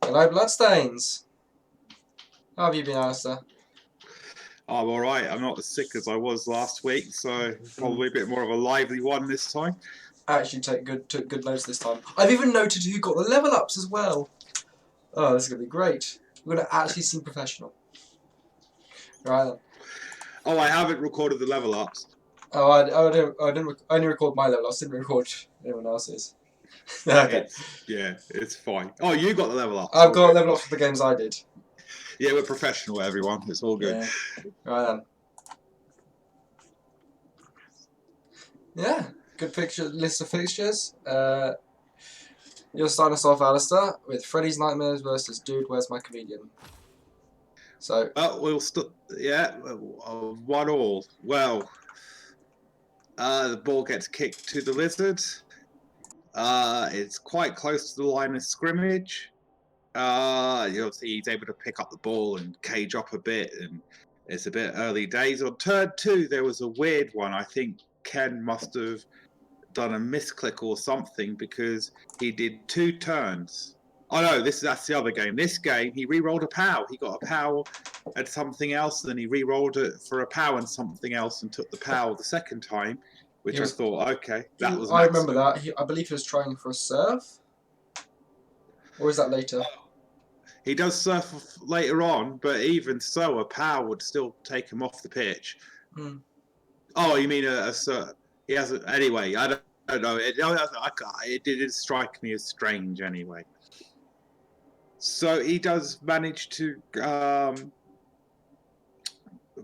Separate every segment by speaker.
Speaker 1: Hello, Bloodstains. How have you been, Alistair?
Speaker 2: I'm all right. I'm not as sick as I was last week, so probably a bit more of a lively one this time.
Speaker 1: I actually took good notes this time. I've even noted who got the level ups as well. Oh, this is gonna be great. We're gonna actually seem professional. Right then.
Speaker 2: Oh, I haven't recorded the level ups.
Speaker 1: Oh, I only record my level ups. Didn't record anyone else's. Okay.
Speaker 2: It's fine. Oh, you got the level ups.
Speaker 1: I've
Speaker 2: All
Speaker 1: got
Speaker 2: good.
Speaker 1: level ups for the games I did.
Speaker 2: Yeah, we're professional, everyone. It's all good.
Speaker 1: Yeah. Right then. Yeah. Good fixture list of fixtures. You'll start us off, Alistair, with Freddy's Nightmares versus Dude, Where's My Comedian? So.
Speaker 2: We'll yeah, 1-1. Well, the ball gets kicked to the lizard. It's quite close to the line of scrimmage. You'll see he's able to pick up the ball and cage up a bit, and it's a bit early days. On turn 2, there was a weird one. I think Ken must have done a misclick or something because he did 2 turns. Oh no, that's the other game. This game, he re-rolled a POW. He got a POW and something else, and then he re-rolled it for a POW and something else, and took the POW the second time, which I thought, okay, that was an
Speaker 1: I remember
Speaker 2: accident.
Speaker 1: that. I believe he was trying for a serve. Or is that later?
Speaker 2: He does surf later on, but even so, a POW would still take him off the pitch.
Speaker 1: Hmm.
Speaker 2: Oh, you mean a surf? He has anyway. I don't know. It did strike me as strange anyway. So he does manage to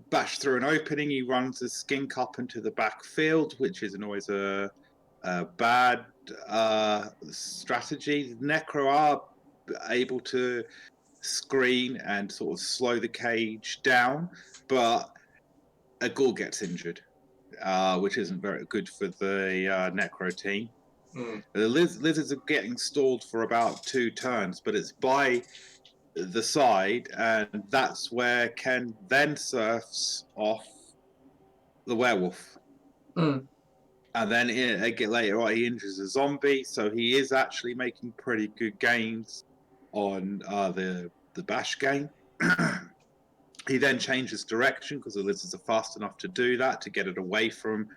Speaker 2: bash through an opening. He runs a skink up into the backfield, which isn't always a bad strategy. Necro are able to screen and sort of slow the cage down, but a Ghoul gets injured, which isn't very good for the Necro team. The lizards are getting stalled for about 2 turns, but it's by the side, and that's where Ken then surfs off the werewolf. And then later on, he injures a zombie, so he is actually making pretty good gains on the bash game. He then changes direction because the lizards are fast enough to do that, to get it away from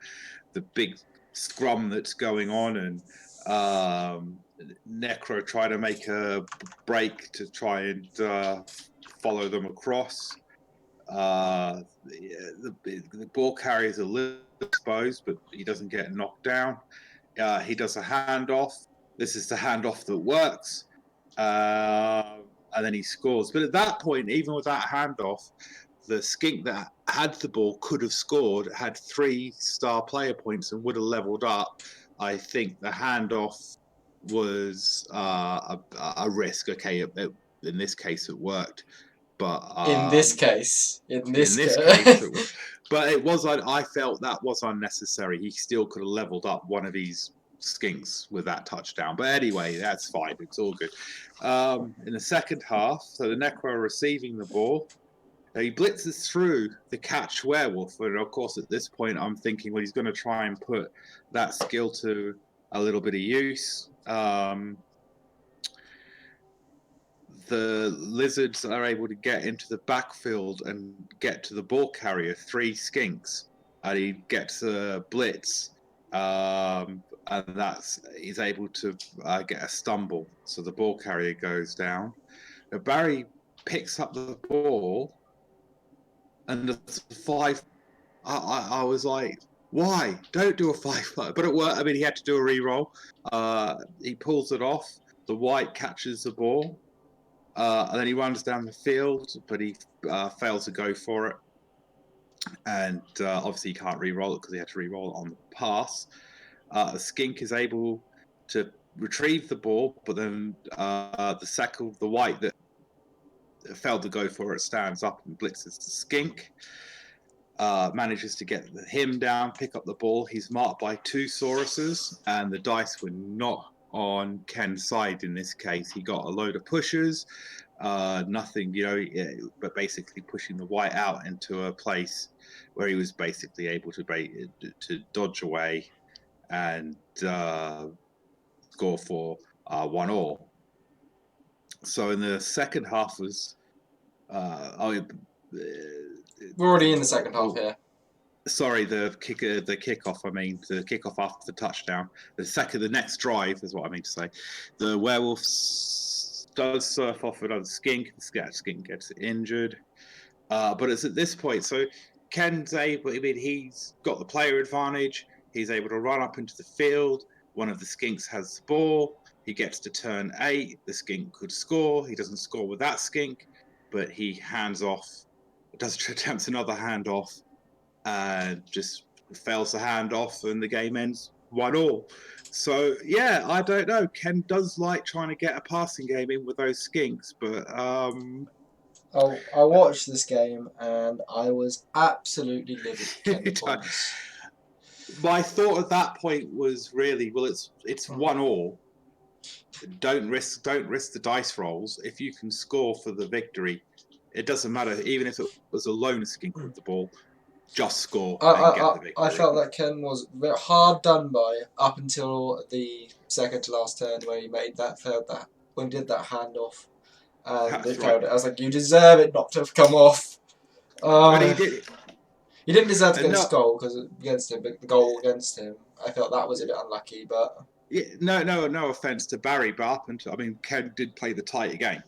Speaker 2: the big scrum that's going on, and Necro try to make a break to try and follow them across. The ball carrier is a little exposed, but he doesn't get knocked down. He does a handoff. This is the handoff that works. And then he scores. But at that point, even with that handoff, the skink that had the ball could have scored, had 3-star player points, and would have leveled up. I think the handoff was a risk. Okay, in this case, it worked. But
Speaker 1: in this case,
Speaker 2: it was, but it was. I felt that was unnecessary. He still could have leveled up one of these skinks with that touchdown. But anyway, that's fine. It's all good. In the second half, so the Necro receiving the ball, he blitzes through the catch werewolf, and of course at this point I'm thinking, well, he's going to try and put that skill to a little bit of use. The lizards are able to get into the backfield and get to the ball carrier, 3 skinks, and he gets a blitz, and he's able to get a stumble, so the ball carrier goes down. Now Barry picks up the ball, and the 5. I was like, why? Don't do a 5, but it worked. I mean, he had to do a re-roll. He pulls it off. The white catches the ball. And then he runs down the field, but he fails to go for it. And obviously he can't re-roll it because he had to re-roll it on the pass. The skink is able to retrieve the ball, but then the white that failed to go for it stands up and blitzes the skink. Manages to get him down, pick up the ball. He's marked by 2 Sauruses, and the dice were not on Ken's side in this case. He got a load of pushes, nothing, but basically pushing the white out into a place where he was basically able to dodge away and score for 1-1. So in the second half was, I.
Speaker 1: We're already in the second half here.
Speaker 2: Sorry, the kickoff. I mean, the kickoff after the touchdown. The next drive is what I mean to say. The werewolf does surf off another skink. The skink gets injured, but it's at this point. So Ken's able. I mean, he's got the player advantage. He's able to run up into the field. One of the skinks has the ball. He gets to turn 8. The skink could score. He doesn't score with that skink, but he hands off. Attempts another handoff and just fails the handoff, and the game ends 1-1. So yeah, I don't know. Ken does like trying to get a passing game in with those skinks, but
Speaker 1: I watched this game and I was absolutely livid for Ken performance.
Speaker 2: My thought at that point was really, well, it's 1-1. Don't risk the dice rolls. If you can score for the victory, it doesn't matter. Even if it was a lone skink with the ball, just score and get the victory.
Speaker 1: I felt that Ken was hard done by up until the second to last turn where he made when he did that handoff and it failed. I was like, you deserve it not to have come off.
Speaker 2: But he did.
Speaker 1: He didn't deserve to get his goal against him, but the goal against him, I felt that was a bit unlucky. But
Speaker 2: yeah, no offense to Barry, but Ken did play the tighter game.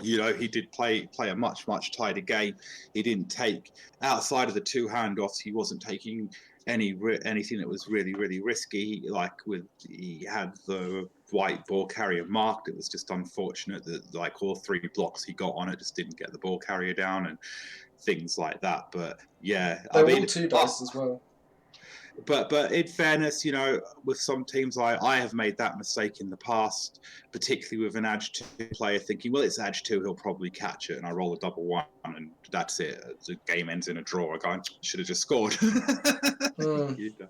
Speaker 2: You know, he did play a much tighter game. He didn't take, outside of the 2 handoffs, he wasn't taking anything that was really risky. Like he had the white ball carrier marked. It was just unfortunate that like all 3 blocks he got on it just didn't get the ball carrier down and things like that. But yeah,
Speaker 1: they were all 2 dice as well.
Speaker 2: But in fairness, you know, with some teams, I have made that mistake in the past, particularly with an Edge 2 player thinking, well, it's Edge 2, he'll probably catch it, and I roll a double 1, and that's it. The game ends in a draw. I go, should have just scored. You know,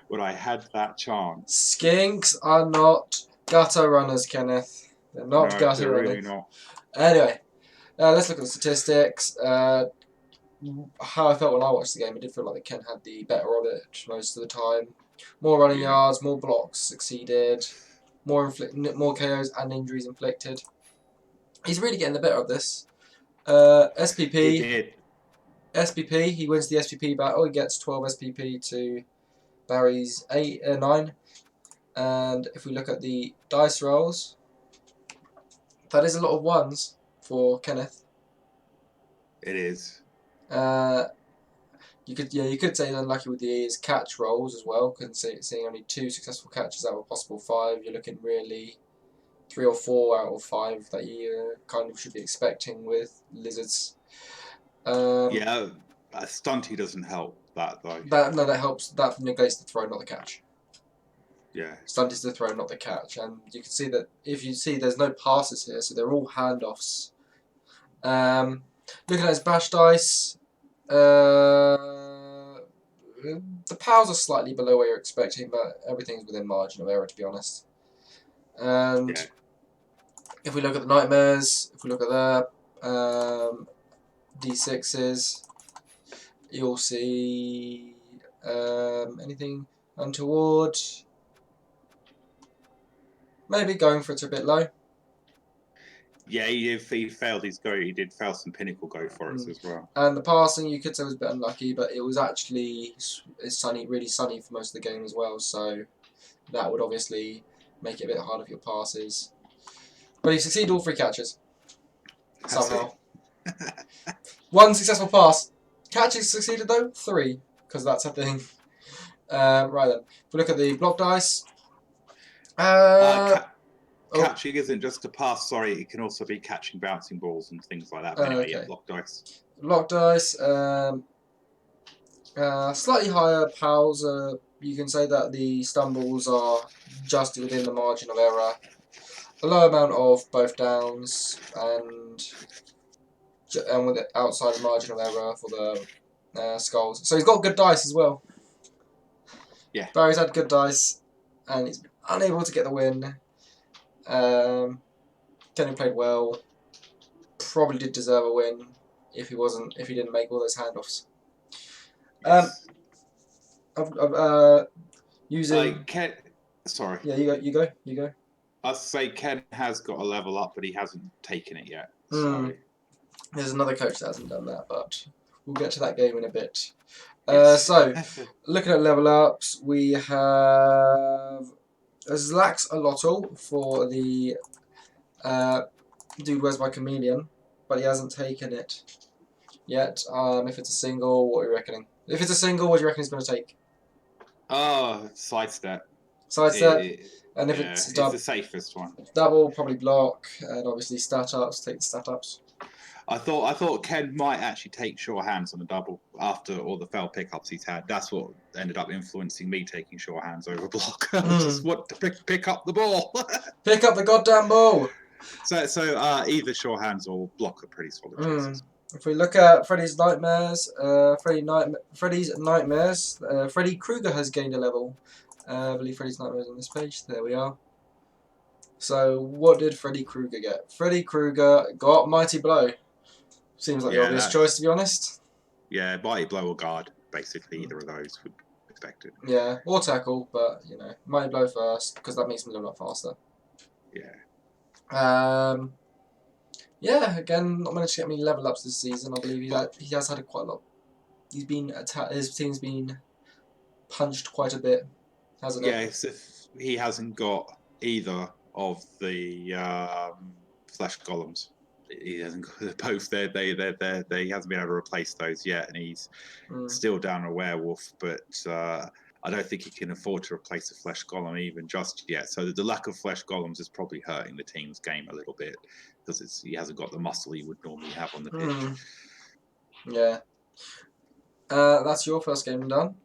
Speaker 2: when I had that chance.
Speaker 1: Skinks are not gutter runners, Kenneth. They're not gutter runners.
Speaker 2: Really not.
Speaker 1: Anyway, let's look at the statistics. How I felt when I watched the game, it did feel like Ken had the better of it most of the time. More running yards, more blocks succeeded, more KOs and injuries inflicted. He's really getting the better of this. SPP.
Speaker 2: He did.
Speaker 1: SPP. He wins the SPP battle. He gets 12 SPP to Barry's 9. And if we look at the dice rolls, that is a lot of 1s for Kenneth.
Speaker 2: It is.
Speaker 1: You could say unlucky with his catch rolls as well. Seeing only 2 successful catches out of a possible 5, you're looking really 3 or 4 out of 5 that you kind of should be expecting with lizards.
Speaker 2: Stunty doesn't help that though.
Speaker 1: That helps. That negates the throw, not the catch.
Speaker 2: Yeah.
Speaker 1: Stunt is the throw, not the catch, and you can see that if you see there's no passes here, so they're all handoffs. Looking at his bash dice, the pals are slightly below where you're expecting, but everything's within margin of error, to be honest. And if we look at the nightmares, if we look at the D6s, you'll see anything untoward. Maybe going for it a bit low.
Speaker 2: Yeah, he failed his go. He did fail some pinnacle go for us as well.
Speaker 1: And the passing, you could say, was a bit unlucky, but it was actually really sunny for most of the game as well, so that would obviously make it a bit harder for your passes. But he succeeded all 3 catches. Somehow. 1 successful pass. Catches succeeded though? 3, because that's a thing. Right then. If we look at the block dice.
Speaker 2: Catching isn't just a pass, sorry, it can also be catching bouncing balls and things like that. But anyway, yeah, block dice.
Speaker 1: Block dice, slightly higher pals. You can say that the stumbles are just within the margin of error. A low amount of both downs and with it outside the margin of error for the skulls. So he's got good dice as well.
Speaker 2: Yeah.
Speaker 1: Barry's had good dice and he's been unable to get the win. Kenny played well. Probably did deserve a win if he didn't make all those handoffs.
Speaker 2: Using. Sorry.
Speaker 1: Yeah, you go.
Speaker 2: I'd say Ken has got a level up, but he hasn't taken it yet.
Speaker 1: Mm.
Speaker 2: So
Speaker 1: There's another coach that hasn't done that, but we'll get to that game in a bit.
Speaker 2: yes.
Speaker 1: So, looking at level ups, we have Zlax Alotl for the Dude Where's My Chameleon, but he hasn't taken it yet. If it's a single, what are you reckoning? If it's a single, what do you reckon he's going to take?
Speaker 2: Oh, sidestep.
Speaker 1: Sidestep, and if
Speaker 2: Yeah,
Speaker 1: it's
Speaker 2: it's the safest one.
Speaker 1: double, probably block, and obviously stat ups, take the stat ups.
Speaker 2: I thought Ken might actually take sure hands on the double after all the failed pickups he's had. That's what ended up influencing me taking sure hands over block. I just want to pick up the ball.
Speaker 1: Pick up the goddamn ball!
Speaker 2: So either sure hands or block are pretty solid choices.
Speaker 1: If we look at Freddy's Nightmares, Freddy's Nightmares, Freddy Krueger has gained a level. I believe Freddy's Nightmares on this page. There we are. So, what did Freddy Krueger get? Freddy Krueger got Mighty Blow. Seems like the obvious choice, to be honest.
Speaker 2: Yeah, Mighty Blow or Guard. Basically, either of those would be expected.
Speaker 1: Yeah, or Tackle, but, you know, Mighty Blow first, because that makes him a little lot faster.
Speaker 2: Yeah.
Speaker 1: Yeah, again, not managed to get many level ups this season. I believe he has had quite a lot. He's been his team's been punched quite a bit, hasn't it?
Speaker 2: Yes, if he hasn't got either of the flesh golems. He hasn't got both. He hasn't been able to replace those yet, and he's still down a werewolf. But I don't think he can afford to replace a flesh golem even just yet. So the lack of flesh golems is probably hurting the team's game a little bit because he hasn't got the muscle he would normally have on the pitch.
Speaker 1: Yeah. That's your first game done.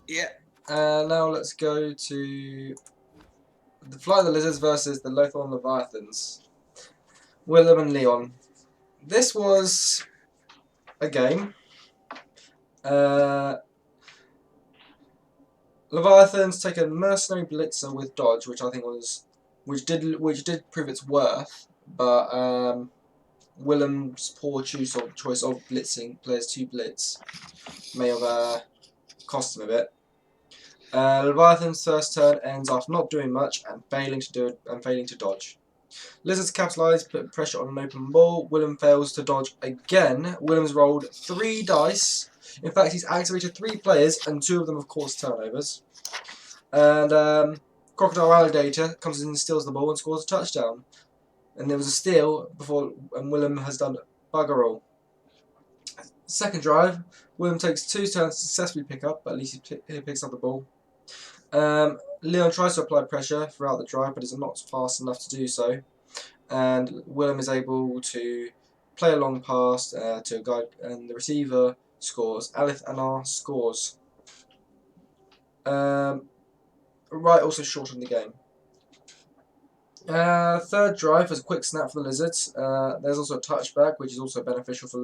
Speaker 2: Yeah.
Speaker 1: Now let's go to the Flight of the Lizards versus the Lothorn Leviathans. Willem and Leon. This was a game. Leviathans take a mercenary blitzer with dodge, which I think which did prove its worth, but Willem's poor choice of blitzing players to blitz may have cost him a bit. Leviathan's first turn ends after not doing much and failing to dodge. Lizards capitalise, put pressure on an open ball. Willem fails to dodge again. Willem's rolled 3 dice. In fact, he's activated 3 players, and 2 of them have caused turnovers. And Crocodile Alligator comes in and steals the ball and scores a touchdown. And there was a steal before, and Willem has done bugger all. Second drive, Willem takes 2 turns to successfully pick up, but at least he picks up the ball. Leon tries to apply pressure throughout the drive, but is not fast enough to do so. And Willem is able to play a long pass to a guy, and the receiver scores. Alith Anar scores. Wright also shortened the game. Third drive was a quick snap for the Lizards. There's also a touchback, which is also beneficial for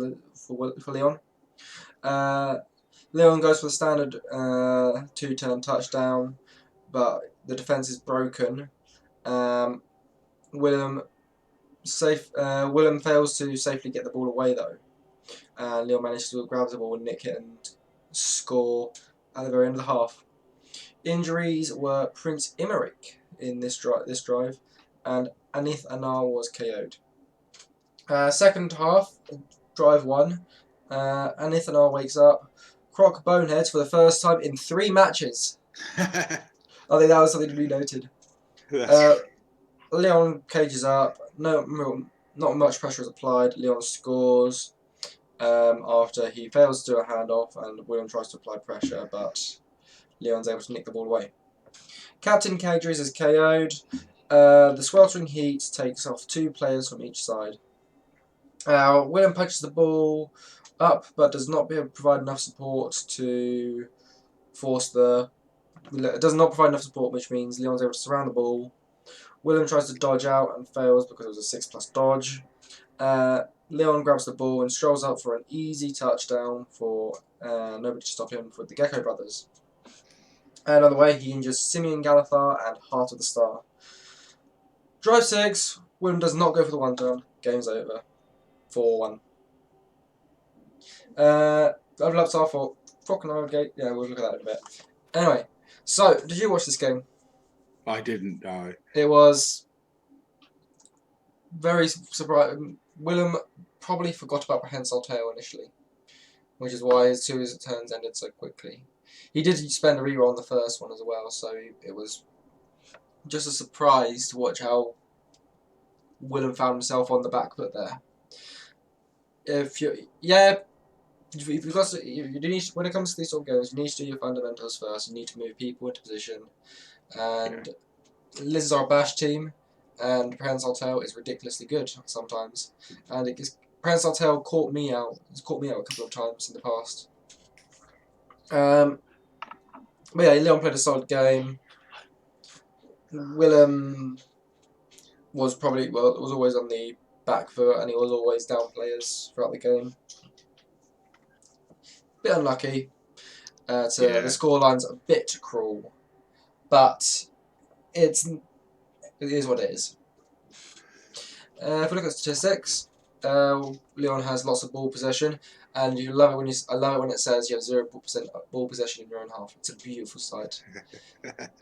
Speaker 1: Leon. Leon goes for the standard 2-turn touchdown, but the defense is broken. Willem fails to safely get the ball away though. Leon manages to grab the ball, nick it, and score at the very end of the half. Injuries were Prince Imeric in this drive, and Anith Anar was KO'd. Second half, drive 1. Anith Anar wakes up. Croc boneheads for the first time in 3 matches. I think that was something to be noted. Leon cages up. Not much pressure is applied. Leon scores after he fails to do a handoff, and William tries to apply pressure, but Leon's able to nick the ball away. Captain Cadres is KO'd. The sweltering heat takes off 2 players from each side. William punches the ball up, but does not provide enough support to force the. It does not provide enough support, which means Leon's able to surround the ball. William tries to dodge out and fails because it was a 6+ dodge. Leon grabs the ball and strolls up for an easy touchdown for nobody to stop him for the Gecko brothers. And on the way, he injures Simeon Galathar and Heart of the Star. Drive 6, William does not go for the 1-turn. Game's over. 4-1. Level ups are for Crocodile Gate. Yeah, we'll look at that in a bit. Anyway, so, did you watch this game?
Speaker 2: I didn't know.
Speaker 1: It was very surprised. Willem probably forgot about Prehensile Tail initially, which is why his 2 turns ended so quickly. He did spend a reroll on the first one as well, so it was just a surprise to watch how Willem found himself on the back foot there. If you, yeah, if you've got to, you need to, when it comes to these sort of games, you need to do your fundamentals first. You need to move people into position, and Lizards are a bash team, and Prehensile Tail is ridiculously good sometimes, and Prehensile Tail caught me out. It's caught me out a couple of times in the past. But yeah, Leon played a solid game. Willem was always on the back foot, and he was always down players throughout the game. Bit unlucky. The scoreline's a bit cruel, but it is what it is. If we look at statistics, Leon has lots of ball possession, and I love it when it says you have 0% ball possession in your own half. It's a beautiful sight.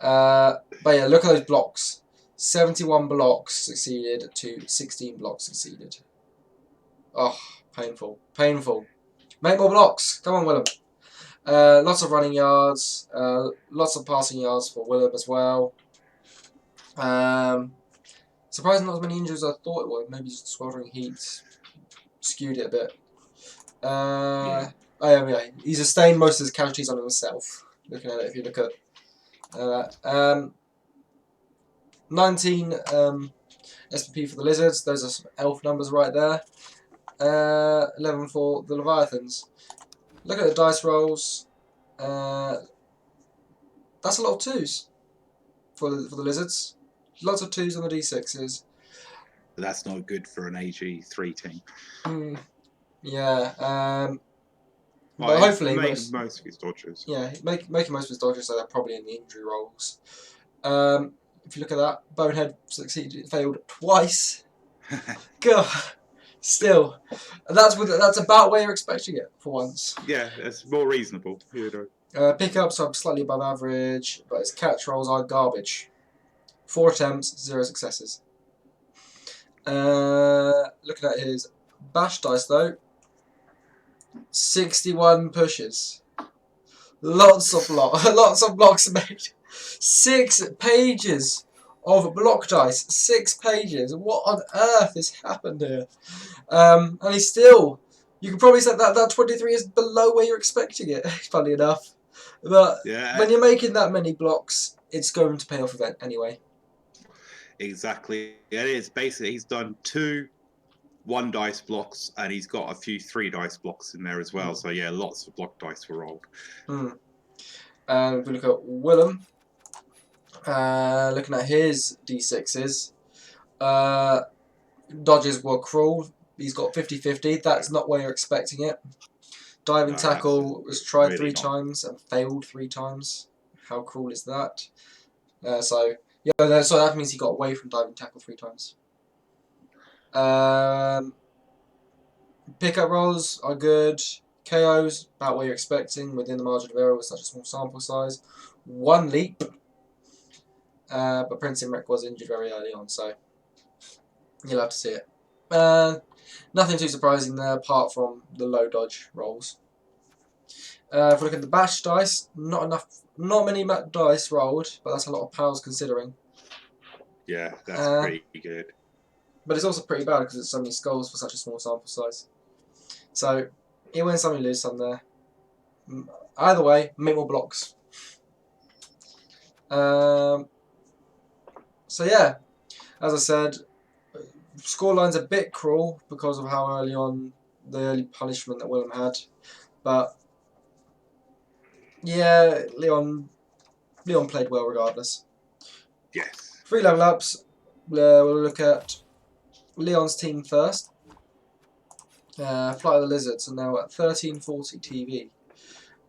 Speaker 1: But yeah, look at those blocks. 71 blocks succeeded to 16 blocks succeeded. Oh, painful, painful. Make more blocks. Come on, Willem. Lots of running yards, lots of passing yards for Willem as well. Surprisingly, not as many injuries as I thought it would. Maybe just sweltering heat skewed it a bit. Oh yeah, he sustained most of his casualties on himself. Looking at it, if you look at 19 SPP for the Lizards. Those are some elf numbers right there. 11 for the Leviathans. Look at the dice rolls. That's a lot of 2s for the Lizards. Lots of 2s on the D6s.
Speaker 2: But that's not good for an AG3 team.
Speaker 1: Yeah. But hopefully
Speaker 2: most of his dodgers.
Speaker 1: Yeah, making most of his dodgers, so they're probably in the injury rolls. If you look at that, Bonehead failed twice. God, still, that's about where you're expecting it for once.
Speaker 2: Yeah, it's more reasonable. You know.
Speaker 1: Pickups are slightly above average, but his catch rolls are garbage. 4 attempts, 0 successes. Looking at his bash dice though, 61 pushes. Lots of blocks made. 6 pages of block dice. 6 pages. What on earth has happened here? And he's still. You could probably say that 23 is below where you're expecting it. Funny enough, but when you're making that many blocks, it's going to pay off event anyway.
Speaker 2: Exactly. It is basically he's done 2 1 dice blocks, and he's got a few 3 dice blocks in there as well. So yeah, lots of block dice were rolled.
Speaker 1: And if we look at Willem, looking at his D6s, dodges were cruel. He's got 50-50. That's not where you're expecting it. Diving tackle was tried really 3 times and failed 3 times. How cruel is that? So that means he got away from diving tackle 3 times. Pickup rolls are good. KOs about what you're expecting within the margin of error with such a small sample size. 1 leap, but Prince Imrek was injured very early on, so you'll have to see it. Nothing too surprising there apart from the low dodge rolls. If we look at the bash dice, not many dice rolled, but that's a lot of pals considering.
Speaker 2: Yeah, that's pretty good.
Speaker 1: But it's also pretty bad because it's so many skulls for such a small sample size. So you win some, you lose some there. Either way, make more blocks. So yeah, as I said, scoreline's a bit cruel because of how early on the early punishment that Willem had, but yeah, Leon played well regardless.
Speaker 2: Yes.
Speaker 1: 3 level ups. We'll look at Leon's team first. Flight of the Lizards are now at 1340 TV.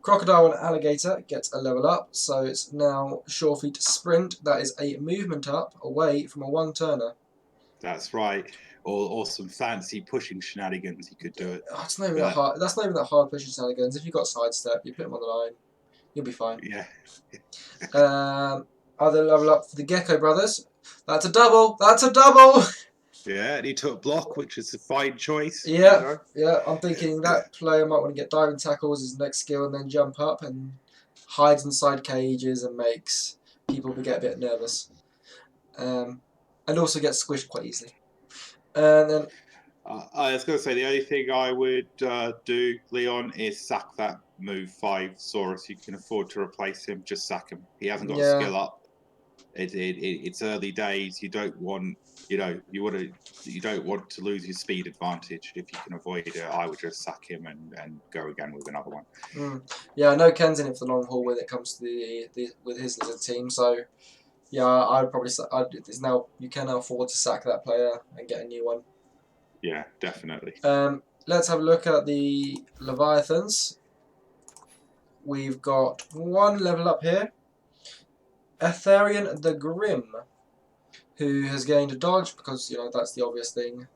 Speaker 1: Crocodile and Alligator gets a level up, so it's now Sure Feet Sprint. That is a movement up away from a 1-turner.
Speaker 2: That's right. Or some fancy pushing shenanigans, you could do it.
Speaker 1: Oh, it's not even that hard. That's not even that hard pushing shenanigans. If you've got sidestep, you put them on the line, you'll be fine.
Speaker 2: Yeah.
Speaker 1: Other level up for the Gecko Brothers. That's a double. That's a double.
Speaker 2: Yeah, and he took block, which is a fine choice.
Speaker 1: Yeah, yeah. I'm thinking that player might want to get diving tackles as his next skill and then jump up and hides inside cages and makes people get a bit nervous. And also get squished quite easily. And then
Speaker 2: I was going to say the only thing I would do, Leon, is sack that move 5 Saurus. You can afford to replace him. Just sack him. He hasn't got a skill up. It's early days. You don't want you don't want to lose your speed advantage. If you can avoid it, I would just sack him and go again with another one.
Speaker 1: Yeah, I know Ken's in it for the long haul when it comes to the with his little team. So yeah, I'd probably you can now afford to sack that player and get a new one.
Speaker 2: Yeah, definitely.
Speaker 1: Let's have a look at the Leviathans. We've got one level up here. Etherian the Grim, who has gained a dodge because that's the obvious thing.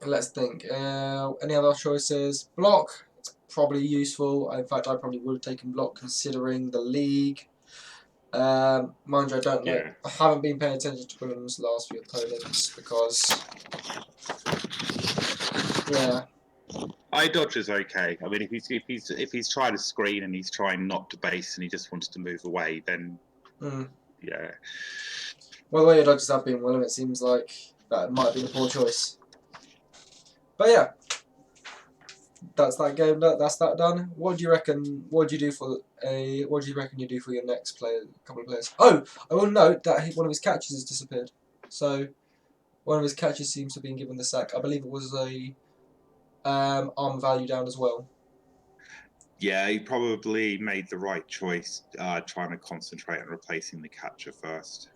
Speaker 1: Let's think. Any other choices? Block. It's probably useful. In fact, I probably would have taken block considering the league. Mind you, I don't know.
Speaker 2: Yeah.
Speaker 1: I haven't been paying attention to Grim's last few opponents because, yeah.
Speaker 2: I dodge is okay. I mean, if he's trying to screen and he's trying not to base and he just wants to move away, then yeah.
Speaker 1: Well, the way your dodges have been, Willem, it seems like that might be the poor choice. But yeah, that's that game. That's that done. What do you reckon? What do you reckon you do for your next couple of players? Oh, I will note that one of his catches has disappeared. So one of his catches seems to have been given the sack. I believe it was a arm value down as well.
Speaker 2: Yeah, he probably made the right choice, trying to concentrate on replacing the catcher first.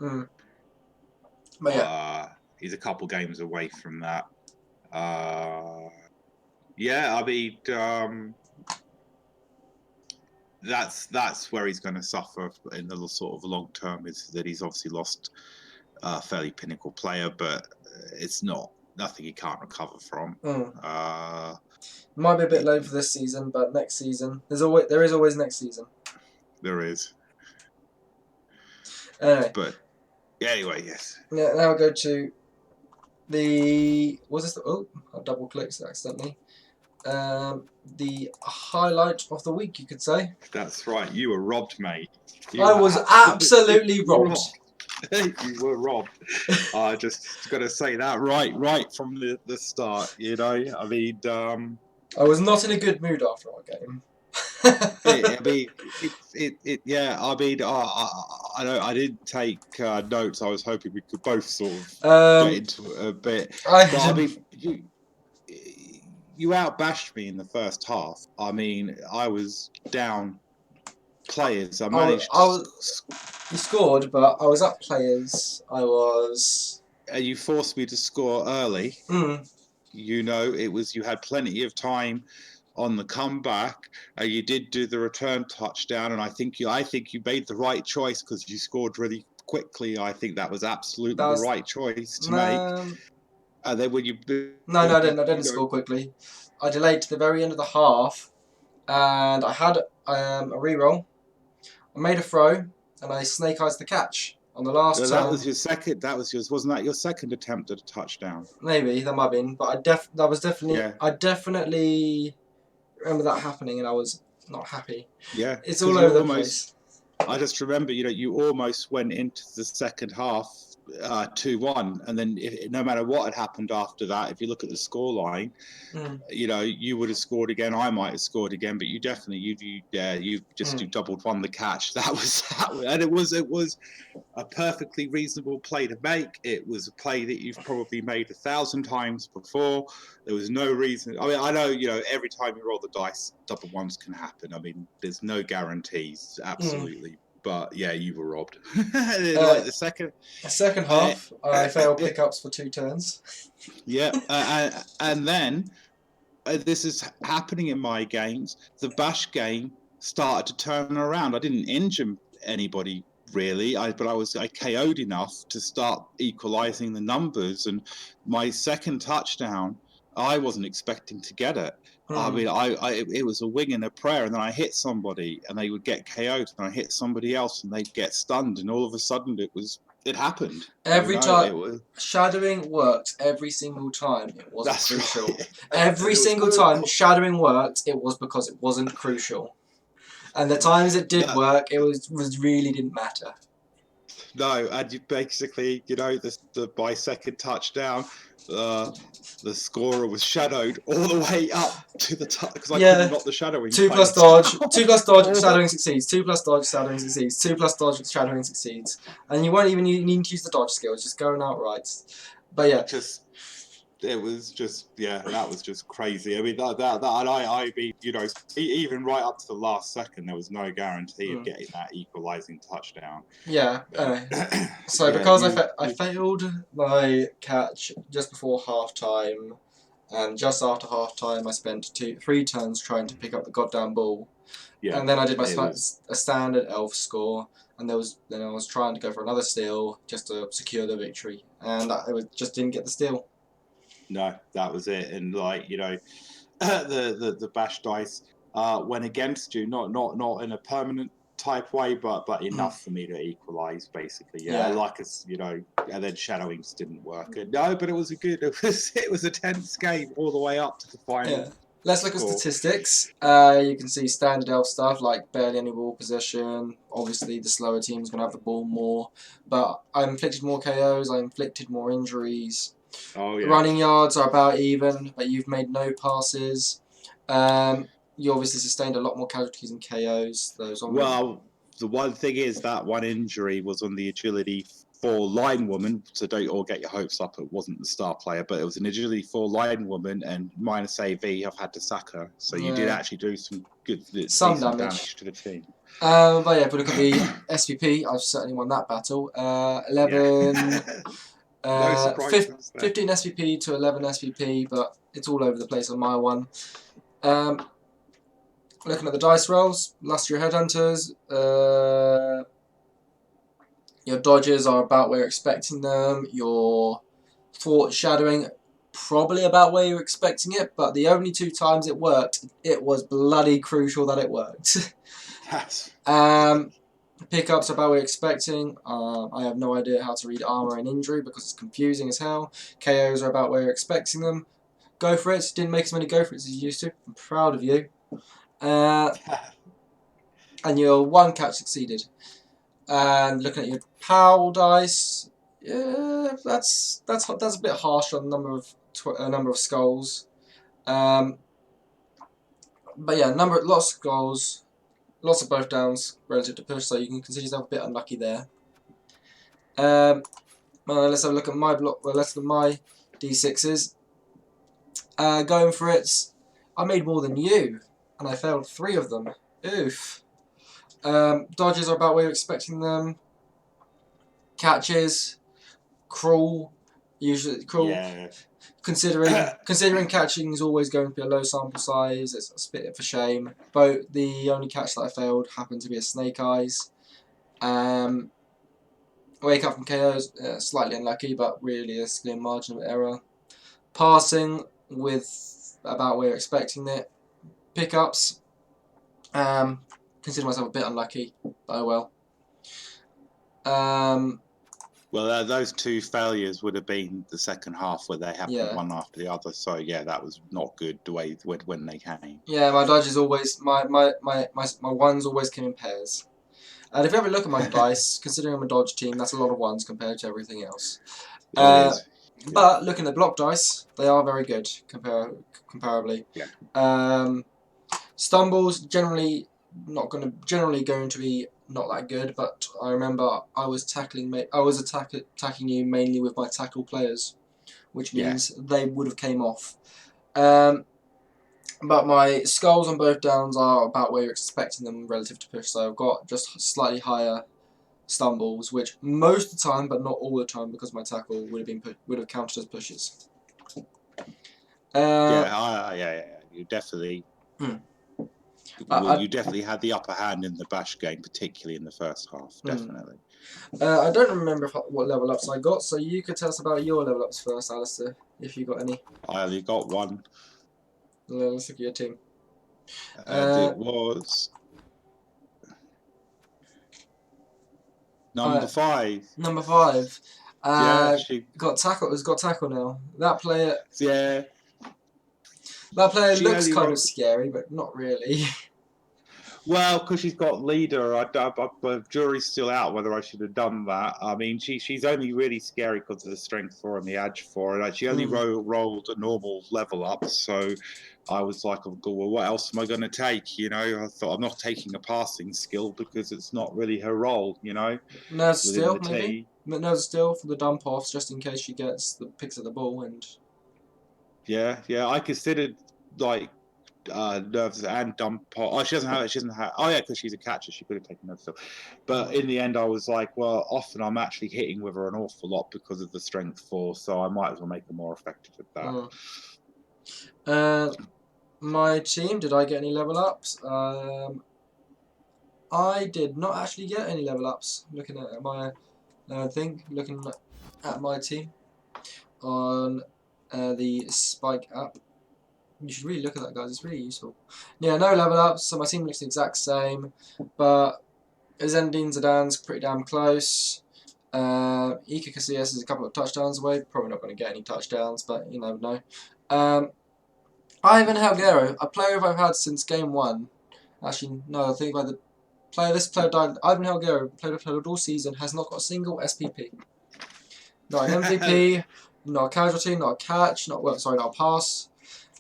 Speaker 1: But yeah,
Speaker 2: he's a couple games away from that. Yeah, I mean, that's where he's going to suffer in the sort of long term. Is that he's obviously lost a fairly pinnacle player, but it's nothing he can't recover from.
Speaker 1: Might be a bit low for this season, but next season there is always next season.
Speaker 2: There is.
Speaker 1: Anyway.
Speaker 2: But anyway, yes.
Speaker 1: Yeah. Now I go to the I double clicked accidentally. The highlight of the week, you could say.
Speaker 2: That's right. You were robbed, mate.
Speaker 1: I was absolutely robbed.
Speaker 2: You were robbed. I just got to say that right from the start. I mean,
Speaker 1: I was not in a good mood after our game.
Speaker 2: Yeah. I mean, I didn't take notes. I was hoping we could both sort of get into it a bit. I mean, you outbashed me in the first half. I mean, I was down players. I managed.
Speaker 1: You scored, but I was up players.
Speaker 2: You forced me to score early. You had plenty of time on the comeback. You did do the return touchdown, and I think you made the right choice because you scored really quickly. I think that was absolutely the right choice to make. And then when you
Speaker 1: I didn't score quickly. I delayed to the very end of the half, and I had a reroll. I made a throw, and I snake eyes the catch on the last turn.
Speaker 2: That was your second. Wasn't that your second attempt at a touchdown?
Speaker 1: Maybe that might have been, but I definitely remember that happening, and I was not happy.
Speaker 2: Yeah,
Speaker 1: it's all over the place.
Speaker 2: I just remember, you almost went into the second half 2-1, and then no matter what had happened after that, if you look at the scoreline, you would have scored again. I might have scored again, but you definitely you doubled won the catch. And it was a perfectly reasonable play to make. It was a play that you've probably made 1,000 times before. There was no reason. I mean, I know every time you roll the dice, double ones can happen. I mean, there's no guarantees, absolutely. But yeah, you were robbed. Like the
Speaker 1: second half, I failed pickups for 2 turns.
Speaker 2: Yeah, and then this is happening in my games. The Bash game started to turn around. I didn't injure anybody really, but I KO'd enough to start equalising the numbers. And my second touchdown, I wasn't expecting to get it. I mean, it was a wing and a prayer, and then I hit somebody, and they would get KO'd, and I hit somebody else, and they'd get stunned, and all of a sudden it was it happened.
Speaker 1: Every time
Speaker 2: It was.
Speaker 1: shadowing worked every single time. It wasn't
Speaker 2: That's
Speaker 1: crucial.
Speaker 2: right.
Speaker 1: Every
Speaker 2: It was
Speaker 1: single time shadowing worked, it was because it wasn't crucial. And the times it did
Speaker 2: no,
Speaker 1: work, it was really didn't matter.
Speaker 2: no, and you basically, the by second touchdown, the scorer was shadowed all the way up to the top because I couldn't
Speaker 1: Yeah.
Speaker 2: knock the shadowing
Speaker 1: 2 plus
Speaker 2: plate
Speaker 1: dodge,
Speaker 2: down.
Speaker 1: 2 plus dodge,
Speaker 2: Oh,
Speaker 1: shadowing succeeds, 2 plus dodge, shadowing succeeds, 2 plus dodge, shadowing succeeds. And you won't even need to use the dodge skill, it's just going outright. But yeah.
Speaker 2: just it was just that was just crazy. I mean that and I mean even right up to the last second there was no guarantee of getting that equalising touchdown.
Speaker 1: Yeah. So
Speaker 2: Yeah,
Speaker 1: because I failed my catch just before half time, and just after half time I spent 3 turns trying to pick up the goddamn ball.
Speaker 2: yeah,
Speaker 1: And then I did
Speaker 2: it was
Speaker 1: a standard elf score, and then I was trying to go for another steal just to secure the victory, and just didn't get the steal.
Speaker 2: no, that was it, and the bash dice went against you, not in a permanent type way, but enough for me to equalise basically. Yeah,
Speaker 1: Yeah.
Speaker 2: like us, and then shadowings didn't work. No, but it was it was a tense game all the way up to the final.
Speaker 1: Yeah. Let's look at
Speaker 2: score.
Speaker 1: statistics. You can see standard elf stuff like barely any ball possession. Obviously, the slower team's going to have the ball more. But I inflicted more KOs, I inflicted more injuries.
Speaker 2: Oh yeah.
Speaker 1: Running yards are about even, but you've made no passes. You obviously sustained a lot more casualties and KOs.
Speaker 2: Well, the one thing is that one injury was on the agility 4 line woman, so don't all get your hopes up. It wasn't the star player, but it was an agility 4 line woman, and minus AV, I've had to sack her. So you did actually do some decent damage to the team.
Speaker 1: But yeah, if we look at the SVP, I've certainly won that battle. 11,
Speaker 2: No surprises there.
Speaker 1: 15 SVP to 11 SVP, but it's all over the place on my one. Looking at the dice rolls, Lustrious Headhunters, your dodges are about where you're expecting them. Your foreshadowing, probably about where you're expecting it. But the only 2 times it worked, it was bloody crucial that it worked.
Speaker 2: Yes.
Speaker 1: Pickups about where you're expecting. I have no idea how to read armor and injury because it's confusing as hell. KOs are about where you're expecting them. Go for it. Didn't make as many go for it as you used to. I'm proud of you. And your 1 catch succeeded. And looking at your POW dice, yeah, that's a bit harsh on the number of skulls. But yeah, lots of skulls, lots of both downs relative to push, so you can consider yourself a bit unlucky there. Well, let's have a look at my block. Well, let's look at my d6s. Going for it, I made more than you, and I failed 3 of them. Oof. Dodges are about where you're expecting them. Catches, cruel, usually cruel.
Speaker 2: Yeah.
Speaker 1: Considering catching is always going to be a low sample size, it's a bit of a shame. But the only catch that I failed happened to be a snake eyes. Wake up from KOs, slightly unlucky, but realistically a margin of error. Passing with about where you're expecting it. Pickups, consider myself a bit unlucky, but oh well.
Speaker 2: Well, those 2 failures would have been the second half where they happened one after the other. So yeah, that was not good the way when they came.
Speaker 1: Yeah, my dodges always my ones always came in pairs. And if you have a look at my dice, considering I'm a dodge team, that's a lot of 1s compared to everything else.
Speaker 2: It is.
Speaker 1: But looking at block dice, they are very good comparably.
Speaker 2: Yeah.
Speaker 1: Stumbles generally going to be not that good, but I remember I was attacking you mainly with my tackle players, which means they would have came off. But my skulls on both downs are about where you're expecting them relative to push, so I've got just slightly higher stumbles, which most of the time, but not all the time, because my tackle would have counted as pushes.
Speaker 2: Yeah. You definitely. You definitely had the upper hand in the bash game, particularly in the first half. Definitely.
Speaker 1: I don't remember what level ups I got, so you could tell us about your level ups first, Alistair, if you got any.
Speaker 2: I only got 1.
Speaker 1: Let's look at your team.
Speaker 2: And it was. Number 5.
Speaker 1: Number 5.
Speaker 2: Yeah, she.
Speaker 1: Got tackle. Has got tackle now. That player.
Speaker 2: Yeah,
Speaker 1: That player
Speaker 2: she
Speaker 1: looks
Speaker 2: only
Speaker 1: kind of
Speaker 2: wrote.
Speaker 1: scary, but not really.
Speaker 2: Well, because she's got leader, the jury's still out whether I should have done that. I mean, she's only really scary because of the strength 4 and the edge 4. And she only rolled a normal level up, so I was like, oh, well, what else am I going to take? You know, I thought I'm not taking a passing skill because it's not really her role. You know,
Speaker 1: Nerves
Speaker 2: within
Speaker 1: still
Speaker 2: the
Speaker 1: maybe.
Speaker 2: team.
Speaker 1: But nerves still for the dump offs just in case she gets the picks of the ball and.
Speaker 2: Yeah, yeah. I considered like nerves and dump. Oh, she doesn't have it. She doesn't have. Oh yeah, because she's a catcher. She could have taken nerves. But in the end, I was like, well, often I'm actually hitting with her an awful lot because of the strength 4, so I might as well make her more effective at that.
Speaker 1: My team. Did I get any level ups? I did not actually get any level ups. Looking at my looking at my team on the Spike app. You should really look at that, guys. It's really useful. Yeah, no level ups, so my team looks the exact same, but Zendine's Zidane's pretty damn close. Iker Casillas is a couple of touchdowns away. Probably not going to get any touchdowns, but you never know. Ivan Helguero, a player I've had since game 1. Actually, no, I think by the player. This player died. Ivan Helguero, player I've played all season, has not got a single SPP. Not an MVP, not a casualty, not a catch, not a pass.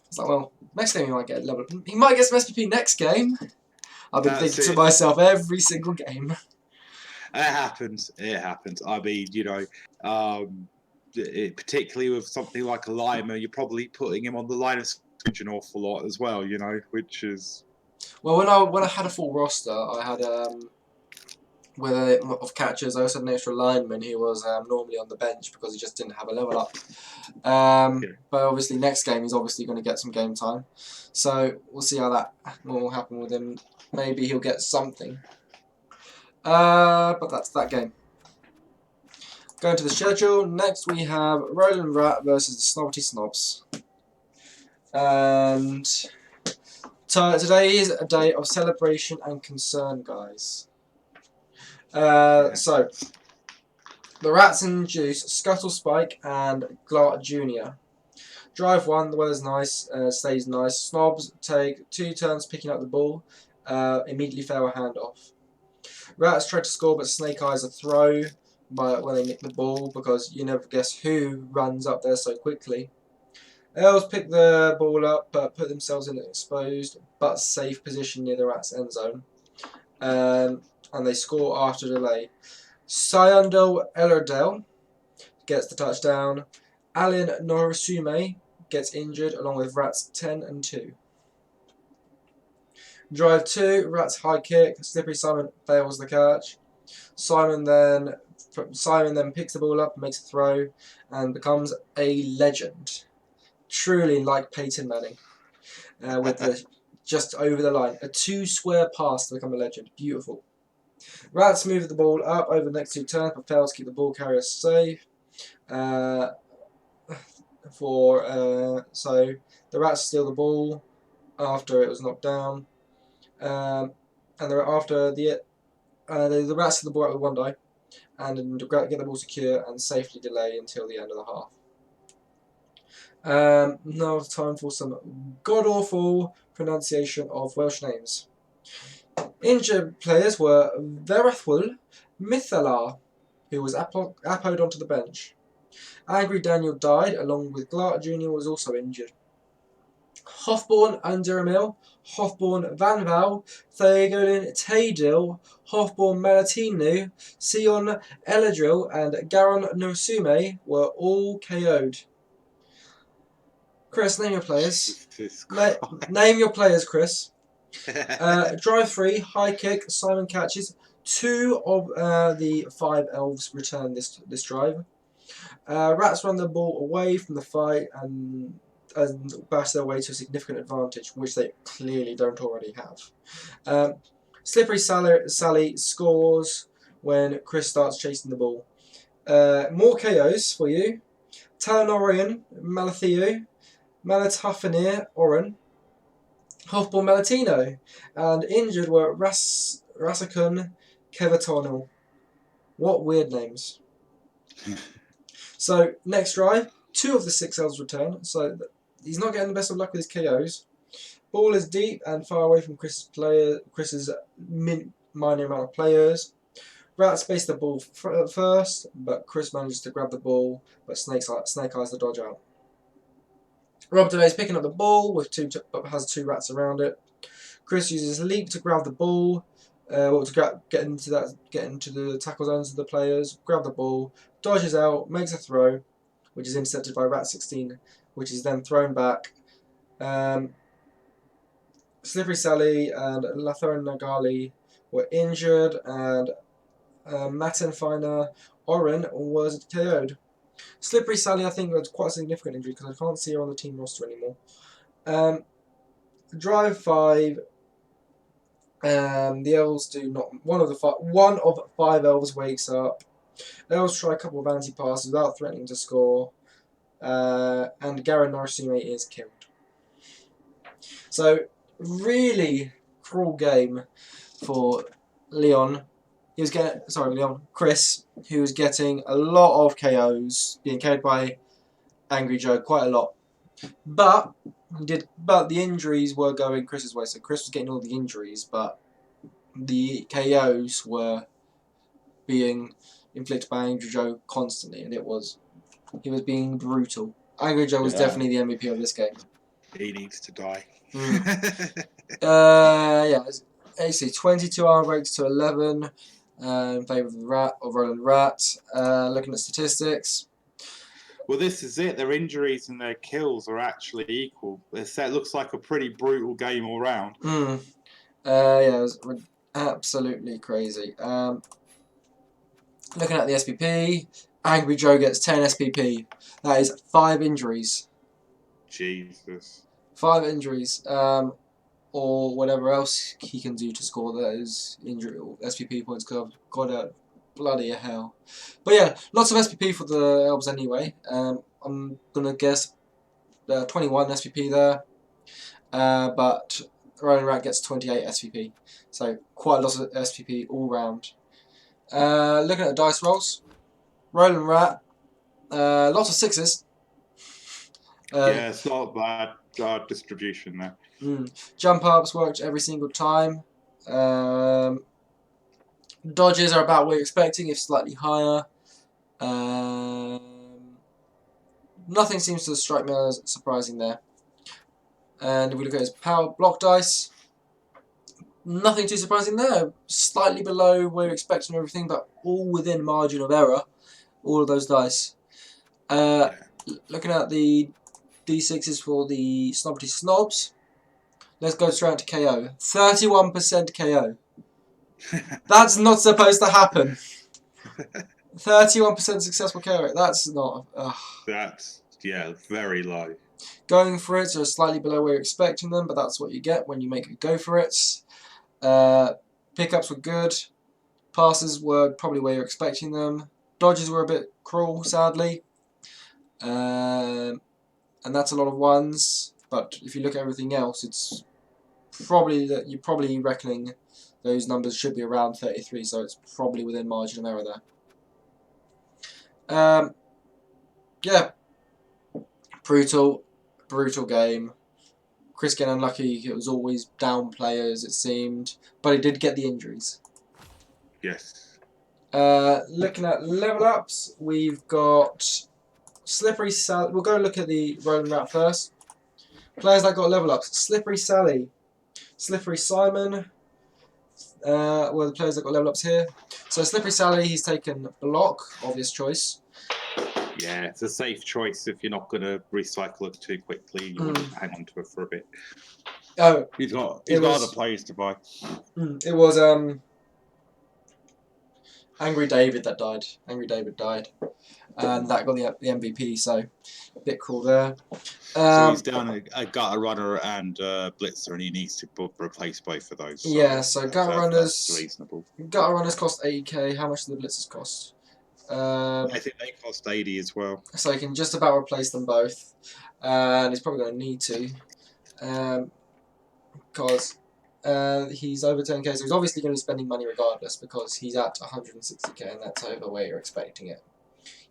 Speaker 1: It's like, well, next game he might get a level. He might get some SPP next game. I've been thinking to myself every single game.
Speaker 2: It happens. It happens. I mean, you know, particularly with something like a Lima, you're probably putting him on the line of scrimmage an awful lot as well. You know, which is.
Speaker 1: Well, when I had a full roster, I had of catchers. I also had an extra lineman who was normally on the bench because he just didn't have a level up. But obviously next game he's obviously going to get some game time, so we'll see how that will happen with him. Maybe he'll get something. But that's that game. Going to the schedule. Next we have Roland Rat versus the Snobby Snobs, and today is a day of celebration and concern, guys. So, the Rats introduce Scuttle Spike and Glart Jr. Drive 1, the weather's nice, stays nice. Snobs take 2 turns picking up the ball, immediately fail a handoff. Rats try to score, but Snake Eyes a throw when they nick the ball because you never guess who runs up there so quickly. Elves pick the ball up, but put themselves in an exposed but safe position near the Rats' end zone. And they score after delay. Sayando Ellerdale gets the touchdown. Alin Norisume gets injured along with Rats 10 and 2. Drive 2, Rats high kick. Slippery Simon fails the catch. Simon then picks the ball up and makes a throw and becomes a legend. Truly like Peyton Manning. With the just over the line. A 2 square pass to become a legend. Beautiful. Rats move the ball up over the next 2 turns but fail to keep the ball carrier safe. So the Rats steal the ball after it was knocked down. And after the Rats steal the ball out with 1 die and get the ball secure and safely delay until the end of the half. Now it's time for some god-awful pronunciation of Welsh names. Injured players were Verethwul Mithalar, who was appoed onto the bench. Angry Daniel died, along with Glart Jr. was also injured. Hofborn Undermill, Hofborn Van Val, Thagolin Taydil, Hofborn Malatinu, Sion Eladril, and Garon Nosume were all KO'd. Chris, name your players. Name your players, Chris. Drive 3, high kick, Simon catches. 2 of the 5 elves return this drive. Rats run the ball away from the fight and bash their way to a significant advantage, which they clearly don't already have. Slippery Sally scores when Chris starts chasing the ball. More KOs for you. Talanorian, Malatheo, Malatufanir, Oren, Hofborn Malatino, and injured were Rasakun Kevatonal. What weird names. So, next drive, 2 of the 6 elves return. So, he's not getting the best of luck with his KOs. Ball is deep and far away from Chris's minor amount of players. Rat spaced the ball first, but Chris manages to grab the ball, but Snake Eyes the dodge out. Rob Delay's picking up the ball with but has 2 rats around it. Chris uses leap to grab the ball, get into the tackle zones of the players, grab the ball, dodges out, makes a throw, which is intercepted by Rat 16, which is then thrown back. Slippery Sally and Latharan Nagali were injured, and Matin Finer Oren was KO'd. Slippery Sally, I think, was quite a significant injury because I can't see her on the team roster anymore. Drive 5. The elves do not. One of 5 elves wakes up. The elves try a couple of anti-passes without threatening to score, and Garen Narasume is killed. So, really cruel game for Leon. Chris, who was getting a lot of KOs, being KO'd by Angry Joe quite a lot. But the injuries were going Chris's way. So Chris was getting all the injuries, but the KOs were being inflicted by Angry Joe constantly, and he was being brutal. Angry Joe was definitely the MVP of this game.
Speaker 2: He needs to die.
Speaker 1: AC 22 hour breaks to 11 in favour of Roland Rat. Looking at statistics.
Speaker 2: Well, this is it. Their injuries and their kills are actually equal. It looks like a pretty brutal game all round.
Speaker 1: It was absolutely crazy. Looking at the SPP, Angry Joe gets 10 SPP. That is 5 injuries.
Speaker 2: Jesus.
Speaker 1: 5 injuries. Or whatever else he can do to score those injury or SPP points, because I've got a bloody hell. But yeah, lots of SPP for the elves anyway. I'm gonna guess 21 SPP there, but Roland Rat gets 28 SPP, so quite a lot of SPP all round. Looking at the dice rolls, Roland Rat, lots of 6s.
Speaker 2: Yeah, it's not bad distribution there.
Speaker 1: Jump ups worked every single time. Dodges are about what you're expecting, if slightly higher. Nothing seems to strike me as surprising there. And if we look at his power block dice, nothing too surprising there. Slightly below where you're expecting everything, but all within margin of error. All of those dice. Looking at the D6s for the Snobby Snobs. Let's go straight to KO. 31% KO. That's not supposed to happen. 31% successful KO rate. That's not.
Speaker 2: That's very low.
Speaker 1: Going for it are slightly below where you're expecting them, but that's what you get when you make a go for it. Pickups were good. Passes were probably where you're expecting them. Dodges were a bit cruel, sadly. And that's a lot of 1s. But if you look at everything else, it's probably that you're probably reckoning those numbers should be around 33, so it's probably within margin of error there. Brutal game. Chris getting unlucky. It was always down players, it seemed, but he did get the injuries.
Speaker 2: Yes.
Speaker 1: Looking at level ups, we've got Slippery Sally. We'll go look at the Roland Rat first. Players that got level ups: Slippery Sally, Slippery Simon. Were the players that got level ups here. So Slippery Sally, he's taken block, obvious choice.
Speaker 2: Yeah, it's a safe choice if you're not going to recycle it too quickly. You want to hang on to it for a bit.
Speaker 1: Oh,
Speaker 2: he's got other players to buy.
Speaker 1: It was Angry David that died. Angry David died, and that got the MVP. So a bit cool there.
Speaker 2: So he's down a gutter runner and blitzer, and he needs to replace both of those.
Speaker 1: So, so gutter runners.
Speaker 2: That's reasonable.
Speaker 1: Gutter runners cost 80k. How much do the blitzers cost?
Speaker 2: I think they cost 80 as well.
Speaker 1: So he can just about replace them both, and he's probably going to need to, because He's over 10k, so he's obviously going to be spending money regardless because he's at 160k, and that's over where you're expecting it.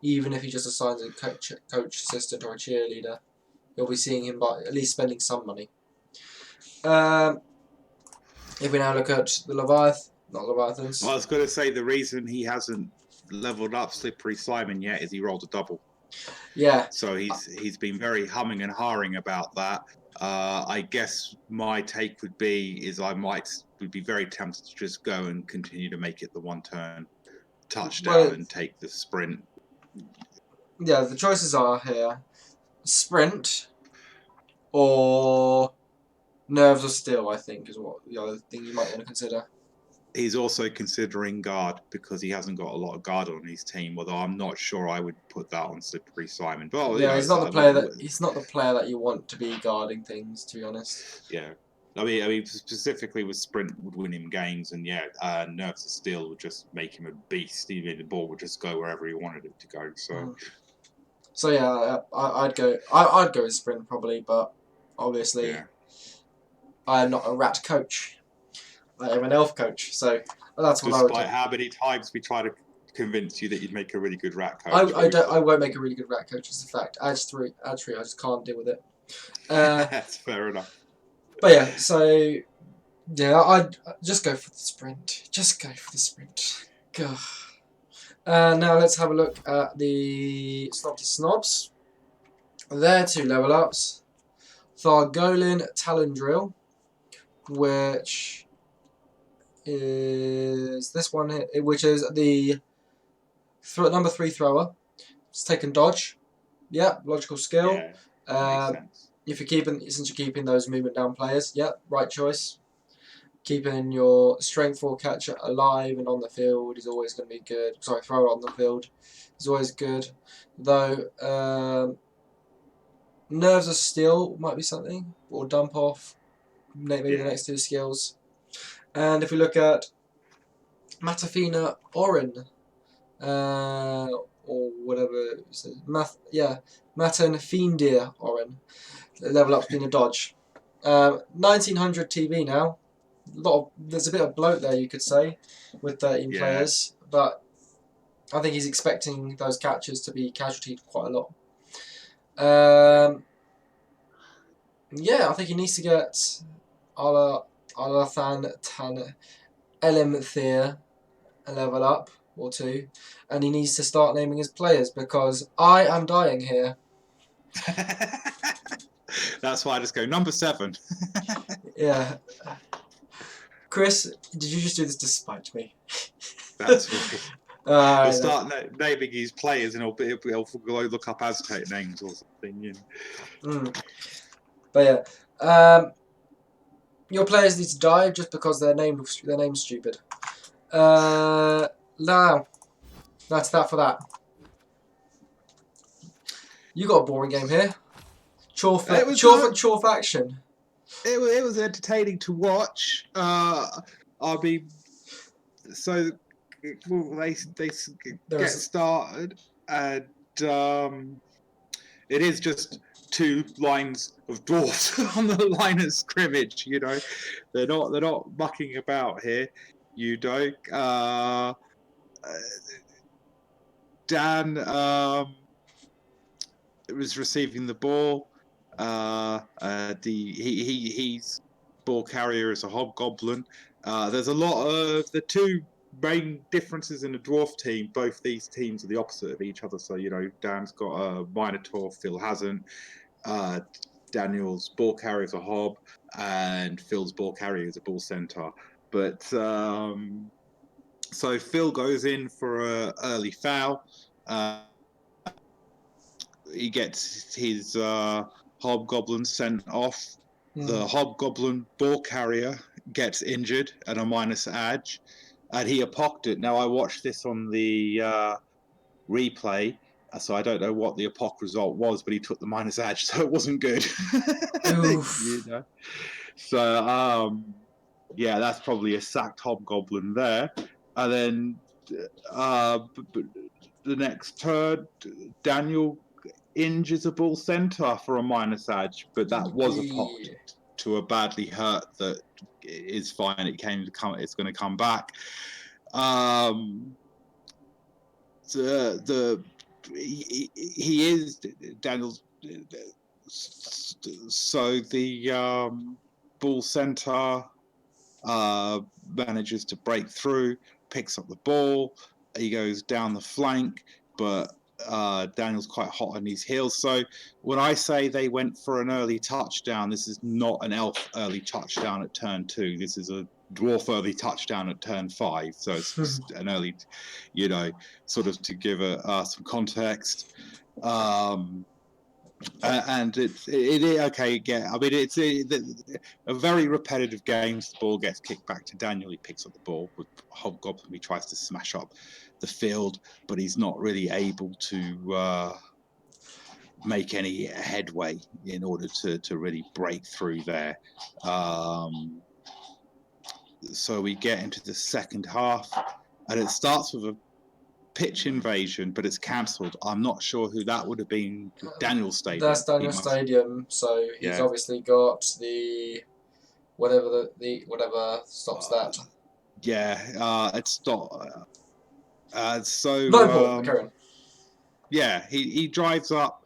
Speaker 1: Even if he just assigns a coach assistant or a cheerleader, you'll be seeing him at least spending some money. If we now look at the Leviathans.
Speaker 2: Well, I was going to say the reason he hasn't leveled up Slippery Simon yet is he rolled a double.
Speaker 1: Yeah.
Speaker 2: So he's been very humming and hawing about that. I guess my take would be would be very tempted to just go and continue to make it the one turn touchdown and take the sprint.
Speaker 1: Yeah, the choices are here: sprint or nerves of steel. I think is what the other thing you might want to consider.
Speaker 2: He's also considering guard because he hasn't got a lot of guard on his team. Although I'm not sure I would put that on Slippery Simon. But
Speaker 1: yeah, he's not the player he's not the player that you want to be guarding things. To be honest.
Speaker 2: Yeah. I mean, specifically with sprint would win him games, and nerves of steel would just make him a beast. Even the ball would just go wherever he wanted it to go.
Speaker 1: So yeah, I'd go with sprint probably, but obviously, I am not a rat coach. I am an elf coach, so that's what I would do.
Speaker 2: Despite how many times we try to convince you that you'd make a really good rat coach,
Speaker 1: I won't make a really good rat coach. It's a fact. Edge 3, I just can't deal with it.
Speaker 2: That's fair enough.
Speaker 1: But yeah, so yeah, I'd just go for the sprint. Just go for the sprint. Go. Now let's have a look at the Snobty Snobs. Their 2 level ups. Thargolin Talondrill, which is this one here, which is the number 3 thrower. It's taken dodge. Yeah, logical skill.
Speaker 2: Yeah, makes sense.
Speaker 1: Since you're keeping those movement down players, yeah, right choice. Keeping your strength 4 catcher alive and on the field is always going to be good. Sorry, thrower on the field is always good. Though nerves of steel might be something, or dump off. Maybe the next 2 skills. And if we look at Matafina Orin, or whatever it says, Matan Fiendir Orin, level up's been a dodge. 1900 TV now. There's a bit of bloat there, you could say, with 13 players, but I think he's expecting those catches to be casualtied quite a lot. I think he needs to get Alathan Tan Elemthir a level up or 2, and he needs to start naming his players because I am dying here.
Speaker 2: That's why I just go number 7.
Speaker 1: Yeah. Chris, did you just do this to spite me?
Speaker 2: That's right. He'll start naming his players, and he'll go look up Aztec names or something.
Speaker 1: But yeah, your players need to die just because their name's stupid. Now, that's that for that. You got a boring game here. Chore faction.
Speaker 2: It was entertaining to watch. They get started, and it is just 2 lines of dwarfs on the line of scrimmage. They're not mucking about here. Dan was receiving the ball. He's ball carrier is a hobgoblin. There's a lot of the 2 main differences in the dwarf team. Both these teams are the opposite of each other. So Dan's got a minotaur, Phil hasn't. Daniel's ball carrier is a hob, and Phil's ball carrier is a bull centaur. But so Phil goes in for an early foul. He gets his hobgoblin sent off. The hobgoblin ball carrier gets injured at a minus edge, and he epocked it. Now I watched this on the replay, so I don't know what the epoch result was, but he took the minus edge, so it wasn't good. So that's probably a sacked hobgoblin there. And then the next turn, Daniel injures a bull centaur for a minus edge, but that was a pot to a badly hurt that is fine. It's going to come back. He is Daniel's. So the bull centaur manages to break through, picks up the ball. He goes down the flank, but Daniel's quite hot on his heels. So when I say they went for an early touchdown, this is not an elf early touchdown at turn 2. This is a dwarf early touchdown at turn 5. So it's just an early, sort of to give some context. And it's okay. Yeah, I mean it's a very repetitive game. The ball gets kicked back to Daniel. He picks up the ball with Hobgoblin. He tries to smash up the field, but he's not really able to make any headway in order to really break through there. So we get into the second half, and it starts with a pitch invasion, but it's cancelled. I'm not sure who that would have been. Daniel Stadium.
Speaker 1: That's Daniel Stadium. So he's obviously got the whatever stops that.
Speaker 2: Yeah, it's not. So
Speaker 1: not important. Carry on.
Speaker 2: Yeah, he drives up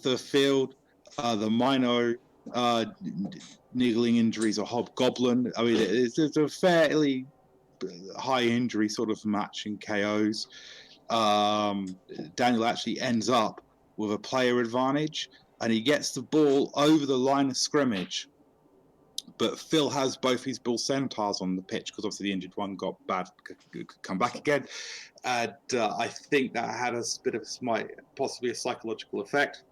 Speaker 2: the field. The Mino niggling injuries of Hobgoblin. I mean, it's a fairly high injury sort of match in KOs. Daniel actually ends up with a player advantage, and he gets the ball over the line of scrimmage. But Phil has both his bull centaurs on the pitch because obviously the injured one got bad, could come back again. And I think that had a bit of possibly a psychological effect.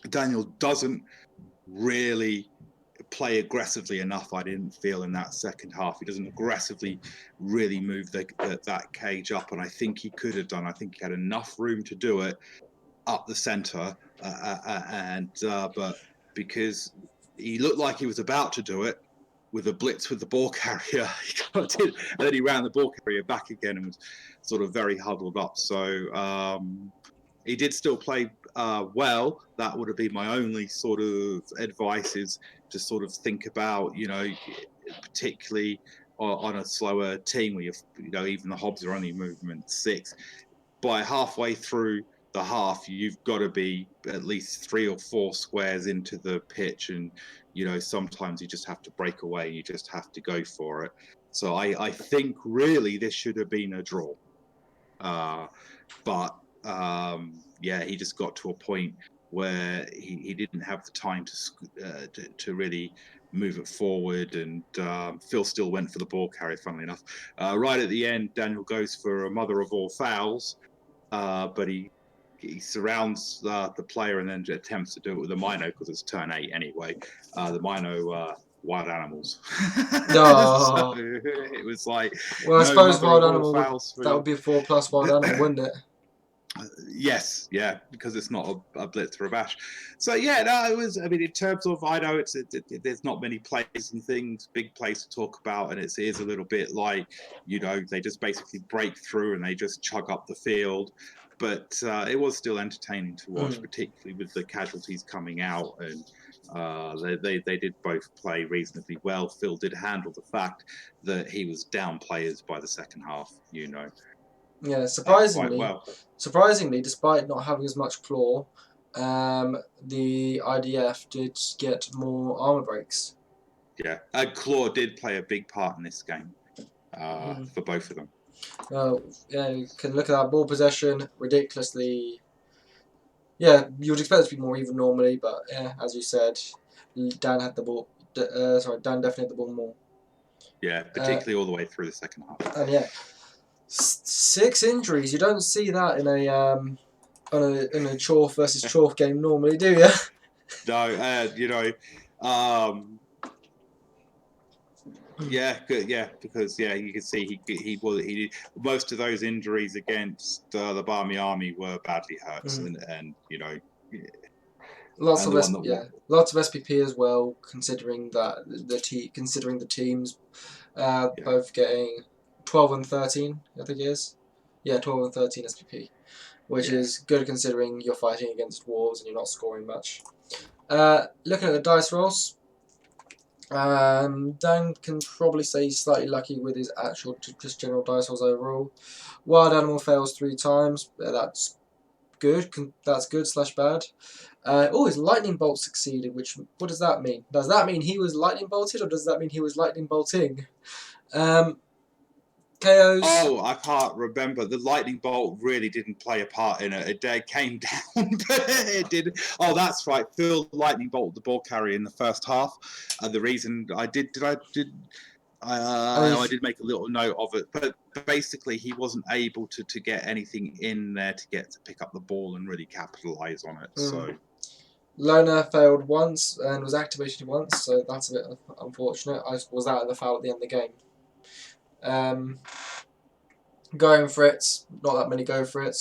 Speaker 2: Daniel doesn't really play aggressively enough, I didn't feel, in that second half. He doesn't aggressively really move that cage up, and I think he could have done. I think he had enough room to do it up the centre, but because he looked like he was about to do it with a blitz with the ball carrier, and then he ran the ball carrier back again and was sort of very huddled up. So he did still play well. That would have been my only sort of advice, is to sort of think about, particularly on a slower team where even the Hobbs are only movement 6. By halfway through the half, you've got to be at least 3 or 4 squares into the pitch, and sometimes you just have to break away. You just have to go for it. So I think really this should have been a draw, but he just got to a point where he didn't have the time to really move it forward, and Phil still went for the ball carrier, funnily enough. Right at the end, Daniel goes for a mother of all fouls, but he surrounds the player and then attempts to do it with the Mino because it's turn 8 anyway. The Mino wild animals.
Speaker 1: No.
Speaker 2: So it was like,
Speaker 1: well, I suppose wild animal that would be 4+ wild animal, wouldn't it?
Speaker 2: Yes, yeah, because it's not a blitz or a bash. So yeah, no, it was. I mean, in terms of, I know there's not many plays and things, big plays to talk about, and it is a little bit like, they just basically break through and they just chug up the field. But it was still entertaining to watch, particularly with the casualties coming out, and they did both play reasonably well. Phil did handle the fact that he was down players by the second half,
Speaker 1: Yeah, surprisingly, despite not having as much claw, the IDF did get more armor breaks.
Speaker 2: Yeah, claw did play a big part in this game for both of them.
Speaker 1: Yeah, you can look at that ball possession, ridiculously. Yeah, you would expect it to be more even normally, but yeah, as you said, Dan had the ball. Dan definitely had the ball more.
Speaker 2: Yeah, particularly all the way through the second half.
Speaker 1: And yeah, 6 injuries. You don't see that in a Chorf versus Chorf game normally, do you?
Speaker 2: No, yeah, good, yeah, because you can see he did most of those injuries against the Barmy Army were badly hurt, and
Speaker 1: lots of SPP as well, considering that the teams both getting 12 and 13, I think it is. Yeah, 12 and 13 SPP, which is good considering you're fighting against dwarves and you're not scoring much. Looking at the dice rolls, Dan can probably say he's slightly lucky with his actual just general dice rolls overall. Wild Animal fails 3 times. That's good. That's good slash bad. His lightning bolt succeeded. What does that mean? Does that mean he was lightning bolted, or does that mean he was lightning bolting? KOs.
Speaker 2: Oh, I can't remember. The lightning bolt really didn't play a part in it. It came down, but it did. Oh, that's right. Phil lightning bolt the ball carrier in the first half. The reason I did I did make a little note of it, but basically he wasn't able to get anything in there to pick up the ball and really capitalize on it. So
Speaker 1: Loner failed once and was activated once, so that's a bit unfortunate. I was out of the foul at the end of the game. Going for it, not that many go for it.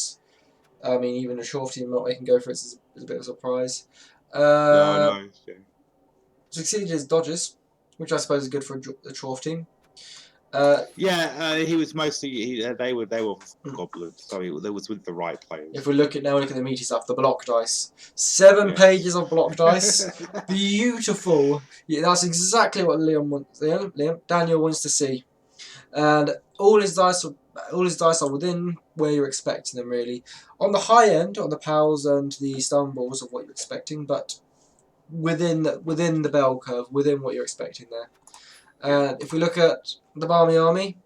Speaker 1: I mean, even a short team not making go for it is a bit of a surprise.
Speaker 2: no.
Speaker 1: Succeeded his dodges, which I suppose is good for a Chorf team.
Speaker 2: He was mostly they were goblins, so it was with the right players.
Speaker 1: If we look at the meaty stuff, the block dice, 7 pages of block dice, beautiful. Yeah, that's exactly what Daniel wants to see, and all his dice are within where you're expecting them. Really, on the high end, on the pals and the stumbles of what you're expecting, but within the bell curve, within what you're expecting there. And if we look at the Barmy Army,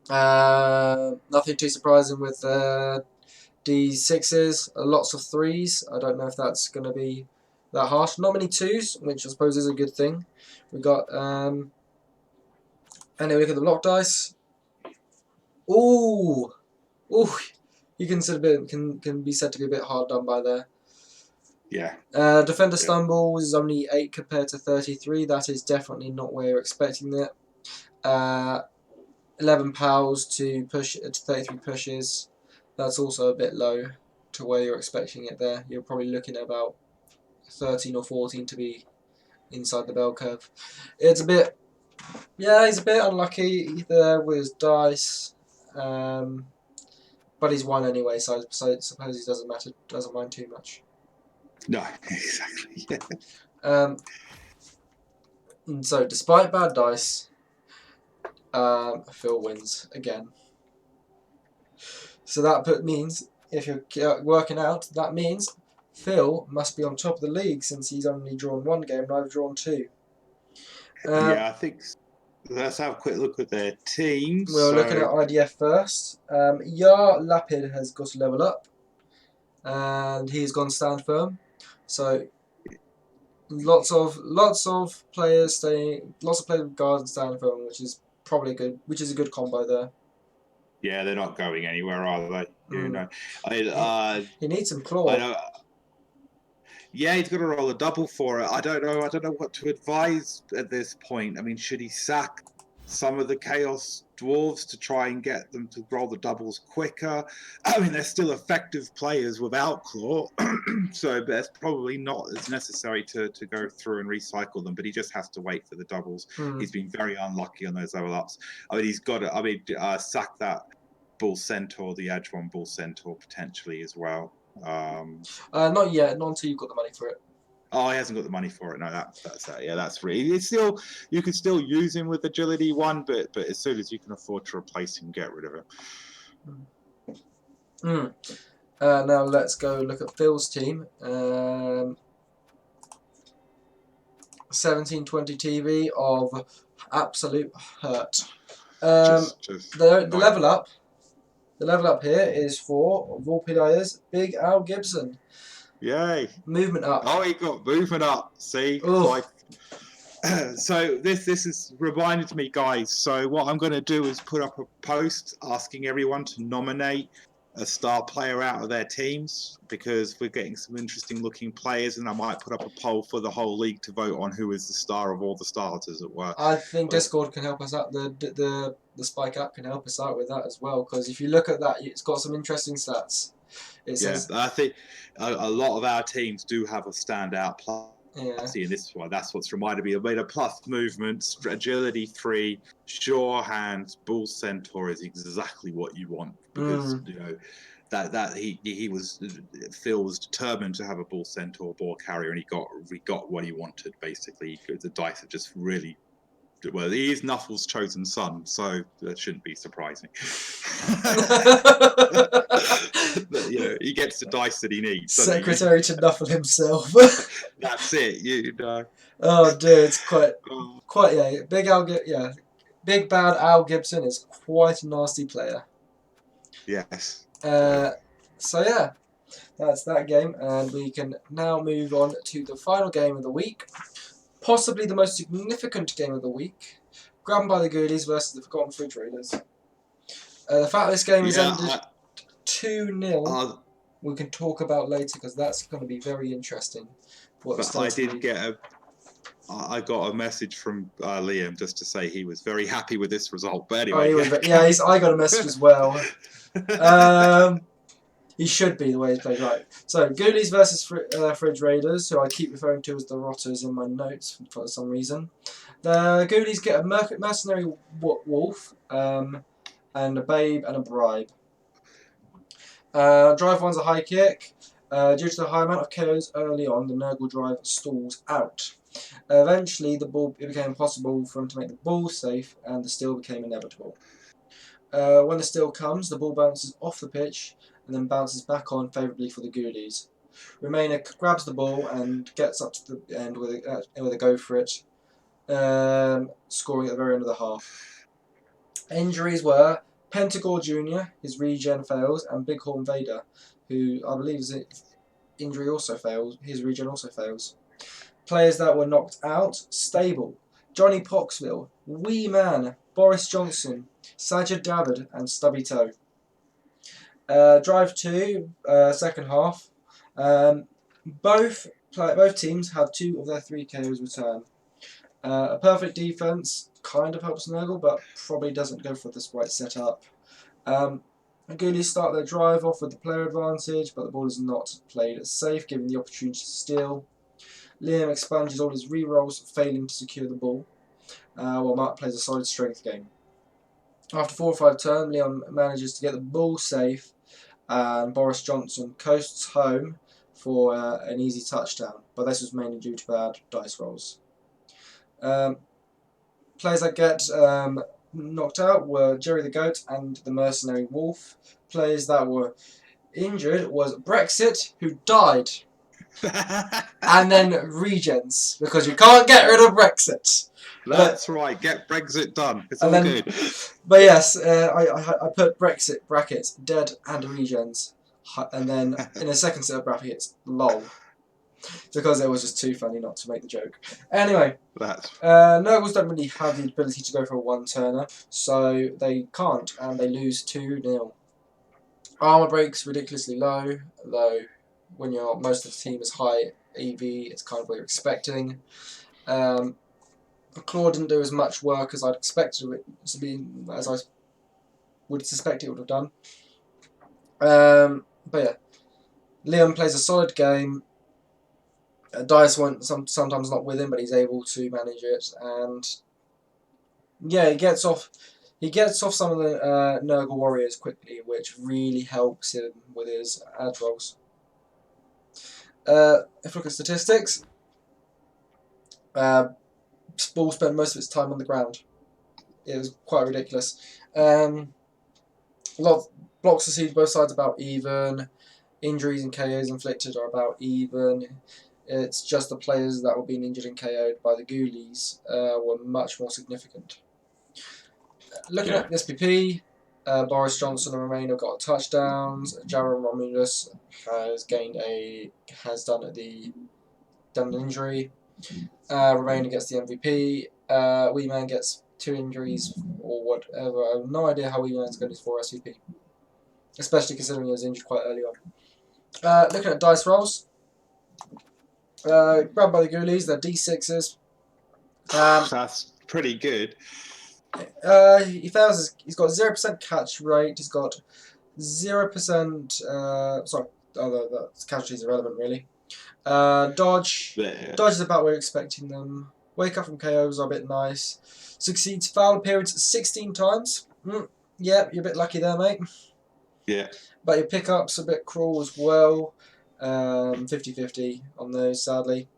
Speaker 1: nothing too surprising with D6s, lots of 3s. I don't know if that's going to be that harsh. Not many 2s, which I suppose is a good thing. We got, and then we look at the block dice. Ooh, you can be said to be a bit hard done by there.
Speaker 2: Yeah.
Speaker 1: Defender stumbles is only 8 compared to 33. That is definitely not where you're expecting it. 11 pals to 33 pushes. That's also a bit low to where you're expecting it there. You're probably looking at about 13 or 14 to be inside the bell curve. He's a bit unlucky there with his dice. But he's won anyway, so I suppose it doesn't mind too much.
Speaker 2: No, exactly.
Speaker 1: And so, despite bad dice, Phil wins again. So that means, if you're working out, that means Phil must be on top of the league since he's only drawn 1 game and I've drawn 2.
Speaker 2: I think so. Let's have a quick look at their teams.
Speaker 1: We're looking at IDF first. Yar Lapid has got a level up, and he's gone stand firm. So lots of players with guard and stand firm, which is probably good. Which is a good combo there.
Speaker 2: Yeah, they're not going anywhere, are they? You know,
Speaker 1: he needs some claw.
Speaker 2: Yeah, he's got to roll a double for it. I don't know what to advise at this point. I mean, should he sack some of the Chaos Dwarves to try and get them to roll the doubles quicker? I mean, they're still effective players without claw, so that's probably not as necessary to go through and recycle them. But he just has to wait for the doubles. He's been very unlucky on those level ups. I mean, he's got to. Sack that Bull Centaur, the Edge-1 Bull Centaur potentially as well.
Speaker 1: Not yet. Not until you've got the money for it.
Speaker 2: Oh, he hasn't got the money for it. No, that's free. It's still, you can still use him with agility 1, but as soon as you can afford to replace him, get rid of him.
Speaker 1: Now let's go look at Phil's team. 1720 TV of absolute hurt. The level up. The level up here is for Vorpedire's Big Al Gibson.
Speaker 2: Yay!
Speaker 1: Movement up.
Speaker 2: Oh, he got movement up. See, so this has reminded me, guys. So what I'm going to do is put up a post asking everyone to nominate a star player out of their teams, because we're getting some interesting looking players, and I might put up a poll for the whole league to vote on who is the star of all the starters at work.
Speaker 1: I think Discord can help us out. The Spike app can help us out with that as well, because if you look at that, it's got some interesting stats.
Speaker 2: I think a lot of our teams do have a standout player.
Speaker 1: Yeah.
Speaker 2: See, and this one, that's what's reminded me of. Made a plus movement, agility 3, sure hands, Bull Centaur is exactly what you want, because you know Phil was determined to have a bull centaur ball carrier, and he got what he wanted. Basically, the dice are just really well. He is Nuffle's chosen son, so that shouldn't be surprising. But, he gets the dice that he needs.
Speaker 1: Secretary to Nuffle himself.
Speaker 2: That's it.
Speaker 1: Oh dear, it's quite Big bad Al Gibson is quite a nasty player.
Speaker 2: Yes.
Speaker 1: So yeah, that's that game, and we can now move on to the final game of the week, possibly the most significant game of the week. Grabbed by the Goodies versus the Forgotten Fridge Raiders. The fact this game is ended 2-0, we can talk about later because that's going to be very interesting.
Speaker 2: I got a message from Liam just to say he was very happy with this result. But anyway,
Speaker 1: I got a message as well. He should be the way he's played, right. So, Ghoulies versus Fridge Raiders, who I keep referring to as the Rotters in my notes for some reason. The Ghoulies get a mercenary wolf, and a babe and a bribe. Drive one's a high kick. Due to the high amount of KOs early on, the Nurgle drive stalls out. Eventually, it became impossible for him to make the ball safe, and the steal became inevitable. When the steal comes, the ball bounces off the pitch and then bounces back on favourably for the Ghoulies. Remainer grabs the ball and gets up to the end with a go for it, scoring at the very end of the half. Injuries were Pentagore Jr., his regen fails, and Bighorn Vader, who I believe his injury also fails, his regen also fails. Players that were knocked out: Stable, Johnny Poxville, Wee Man, Boris Johnson, Sajid David, and Stubby Toe. Drive 2, second half. Both teams have 2 of their 3 KOs return. A perfect defense kind of helps Nurgle, but probably doesn't go for this right setup. The Ghoulies start their drive off with the player advantage, but the ball is not played safe, given the opportunity to steal. Liam expunges all his rerolls, failing to secure the ball, while Mark plays a solid strength game. After 4 or 5 turns, Liam manages to get the ball safe, and Boris Johnson coasts home for an easy touchdown, but this was mainly due to bad dice rolls. Players that get knocked out were Jerry the Goat and the Mercenary Wolf. Players that were injured was Brexit, who died, and then Regens, because you can't get rid of Brexit.
Speaker 2: That's right, get Brexit done. It's all good.
Speaker 1: But yes, I put Brexit brackets, dead and Regens, and then in a second set of brackets, lol. Because it was just too funny not to make the joke. Anyway, Nurgles don't really have the ability to go for a one-turner, so they can't, and they lose 2-0. Armour breaks ridiculously low, though when most of the team is high EV, it's kind of what you're expecting. Claw didn't do as much work as I'd expected it to be, as I would suspect it would have done. But yeah, Liam plays a solid game. Dice went sometimes not with him, but he's able to manage it, and yeah, he gets off some of the Nurgle warriors quickly, which really helps him with his ad rolls. If we look at statistics, Ball spent most of its time on the ground. It was quite ridiculous. A lot of blocks received both sides about even. Injuries and KOs inflicted are about even. It's just the players that were being injured and KO'd by the Ghoulies were much more significant. Looking at the SPP, Boris Johnson and Romano got touchdowns. Jaron Romulus has done an injury. Romano gets the MVP. Wee Man gets 2 injuries or whatever. I have no idea how Wee Man's going to score SVP, especially considering he was injured quite early on. Looking at dice rolls, grabbed by the Ghoulies, they're D6s.
Speaker 2: That's pretty good.
Speaker 1: He fails. He's got 0% catch rate. He's got 0%. The catch is irrelevant really. Dodge.
Speaker 2: Yeah.
Speaker 1: Dodge is about where you're expecting them. Wake up from KOs are a bit nice. Succeeds foul appearance 16 times. Yeah, you're a bit lucky there, mate.
Speaker 2: Yeah.
Speaker 1: But your pickups a bit cruel as well. 50-50 on those, sadly.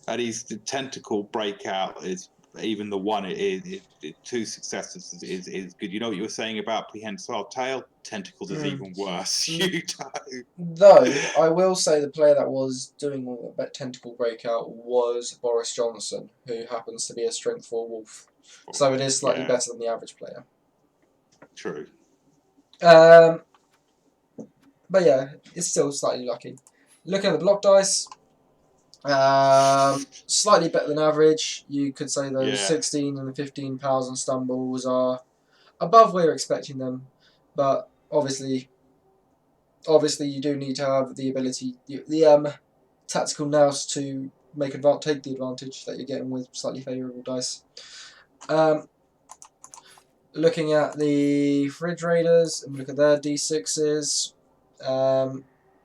Speaker 2: And his the tentacle breakout is even the one two successes is good. You know what you were saying about prehensile tail? Tentacles is even worse. You know.
Speaker 1: Though I will say the player that was doing a tentacle breakout was Boris Johnson, who happens to be a strength 4 wolf. So it is slightly better than the average player.
Speaker 2: True.
Speaker 1: But yeah, it's still slightly lucky. Looking at the block dice, slightly better than average. You could say those 16 and the 15 pals and stumbles are above where you're expecting them, but obviously you do need to have the ability, the tactical nous to take the advantage that you're getting with slightly favourable dice. Looking at the Fridge Raiders and look at their D6s,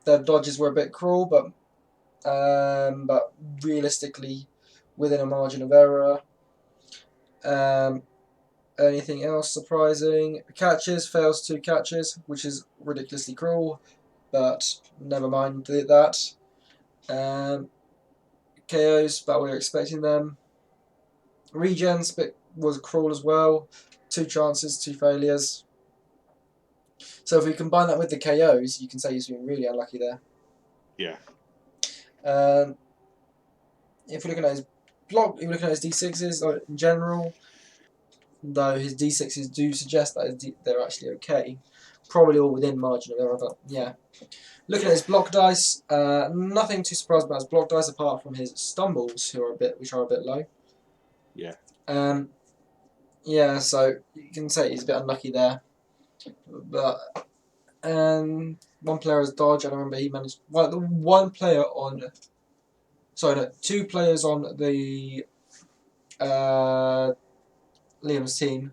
Speaker 1: their dodges were a bit cruel, but realistically within a margin of error. Anything else surprising? Catches, fails 2 catches, which is ridiculously cruel, but never mind that. KOs, about we were expecting them. Regens was cruel as well. 2 chances, 2 failures. So if we combine that with the KOs, you can say he's been really unlucky there.
Speaker 2: Yeah.
Speaker 1: If we're looking at his block, if we're looking at his D6s in general, though his D6s do suggest that they're actually okay, probably all within margin of error, but yeah. Looking at his block dice, nothing too surprised about his block dice apart from his stumbles, which are a bit low.
Speaker 2: Yeah.
Speaker 1: Yeah, so you can say he's a bit unlucky there. But one player has dodge, and I remember he managed two players on the Liam's team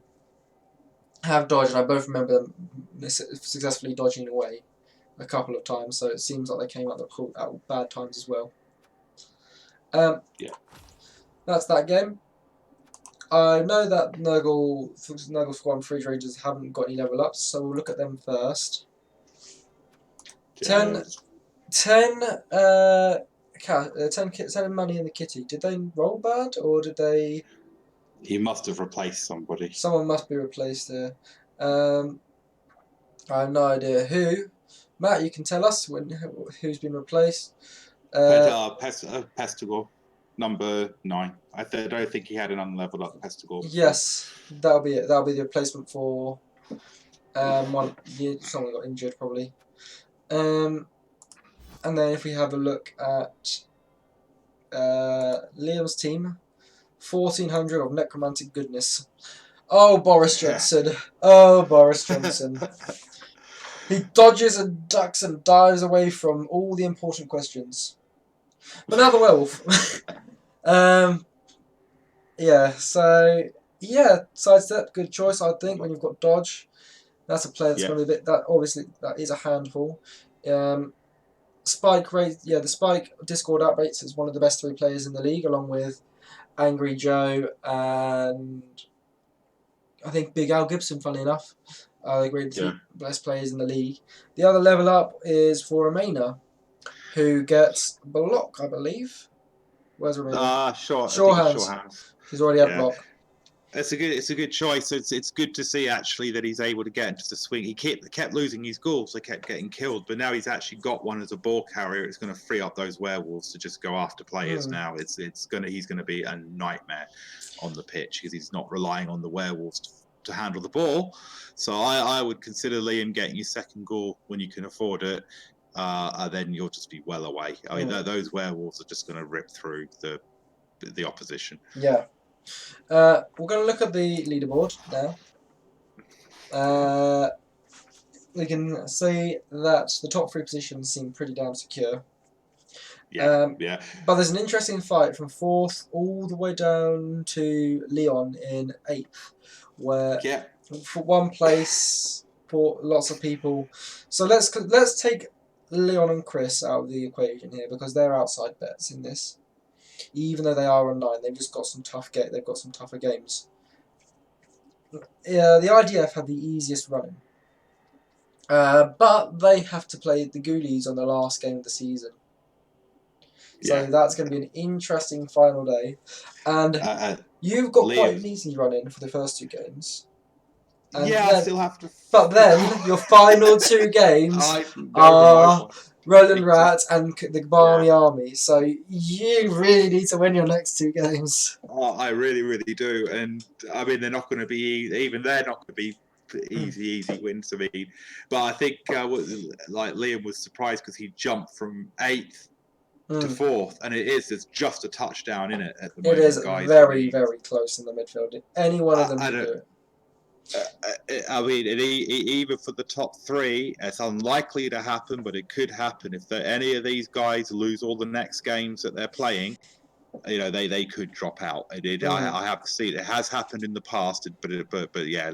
Speaker 1: have dodged, and I both remember them successfully dodging away a couple of times, so it seems like they came out at bad times as well. That's that game. I know that Nurgle Squad and Fridge Rangers haven't got any level ups, so we'll look at them first. 10 money in the kitty. Did they roll bad, or did they...
Speaker 2: He must have replaced somebody.
Speaker 1: Someone must be replaced here. I have no idea who. Matt, you can tell us who's been replaced.
Speaker 2: Pestigor, number 9. I don't think he had an unleveled up Pestigor.
Speaker 1: Yes, that'll be it. That'll be the replacement for someone got injured probably. And then if we have a look at Liam's team, 1400 of necromantic goodness. Oh, Boris Johnson. Oh, Boris Johnson. He dodges and ducks and dives away from all the important questions. But now the werewolf. Sidestep, good choice, I think, when you've got dodge. That's a player that's going to be a bit... That is a handful. Spike rate, the Spike Discord outrates is one of the best 3 players in the league, along with Angry Joe and I think Big Al Gibson, funny enough. The great best players in the league. The other level up is for Romana, who gets block, I believe. Where's Romana? Sure hands. He's already had block.
Speaker 2: It's a good choice. It's good to see actually that he's able to get into the swing. He kept losing his ghouls, they kept getting killed, but now he's actually got one as a ball carrier. It's going to free up those werewolves to just go after players now. He's going to be a nightmare on the pitch because he's not relying on the werewolves to handle the ball. So I would consider Liam getting your second ghoul when you can afford it. Then you'll just be well away. I mean, those werewolves are just going to rip through the opposition.
Speaker 1: Yeah. We're going to look at the leaderboard now. We can see that the top 3 positions seem pretty damn secure. But there's an interesting fight from 4th all the way down to Leon in 8th, where for 1 place for lots of people. So let's take Leon and Chris out of the equation here because they're outside bets in this. Even though they are on 9, they've just got some they've got some tougher games. The IDF had the easiest running. But they have to play the Ghoulies on the last game of the season. So
Speaker 2: Yeah.
Speaker 1: that's going to be an interesting final day. And you've got quite
Speaker 2: Liam.
Speaker 1: an easy run in for the first 2 games. And
Speaker 2: Yeah, I
Speaker 1: then,
Speaker 2: still have to.
Speaker 1: but then your final 2 games
Speaker 2: I never mind
Speaker 1: are
Speaker 2: one.
Speaker 1: Roland
Speaker 2: Big time.
Speaker 1: Rat and the Barmy Army. So you really need to win your next 2 games.
Speaker 2: Oh, I really, really do. And I mean, they're not going to be even. They're not going to be easy wins. I mean, but I think like Liam was surprised because he jumped from 8th to 4th, and there's just a touchdown in it at the
Speaker 1: It
Speaker 2: moment,
Speaker 1: is
Speaker 2: guys.
Speaker 1: very, very close in the midfield. Any one of them
Speaker 2: I
Speaker 1: can
Speaker 2: don't.
Speaker 1: do it.
Speaker 2: I mean, even for the top 3, it's unlikely to happen, but it could happen if any of these guys lose all the next games that they're playing. You know, they could drop out. I have to see it has happened in the past, but yeah,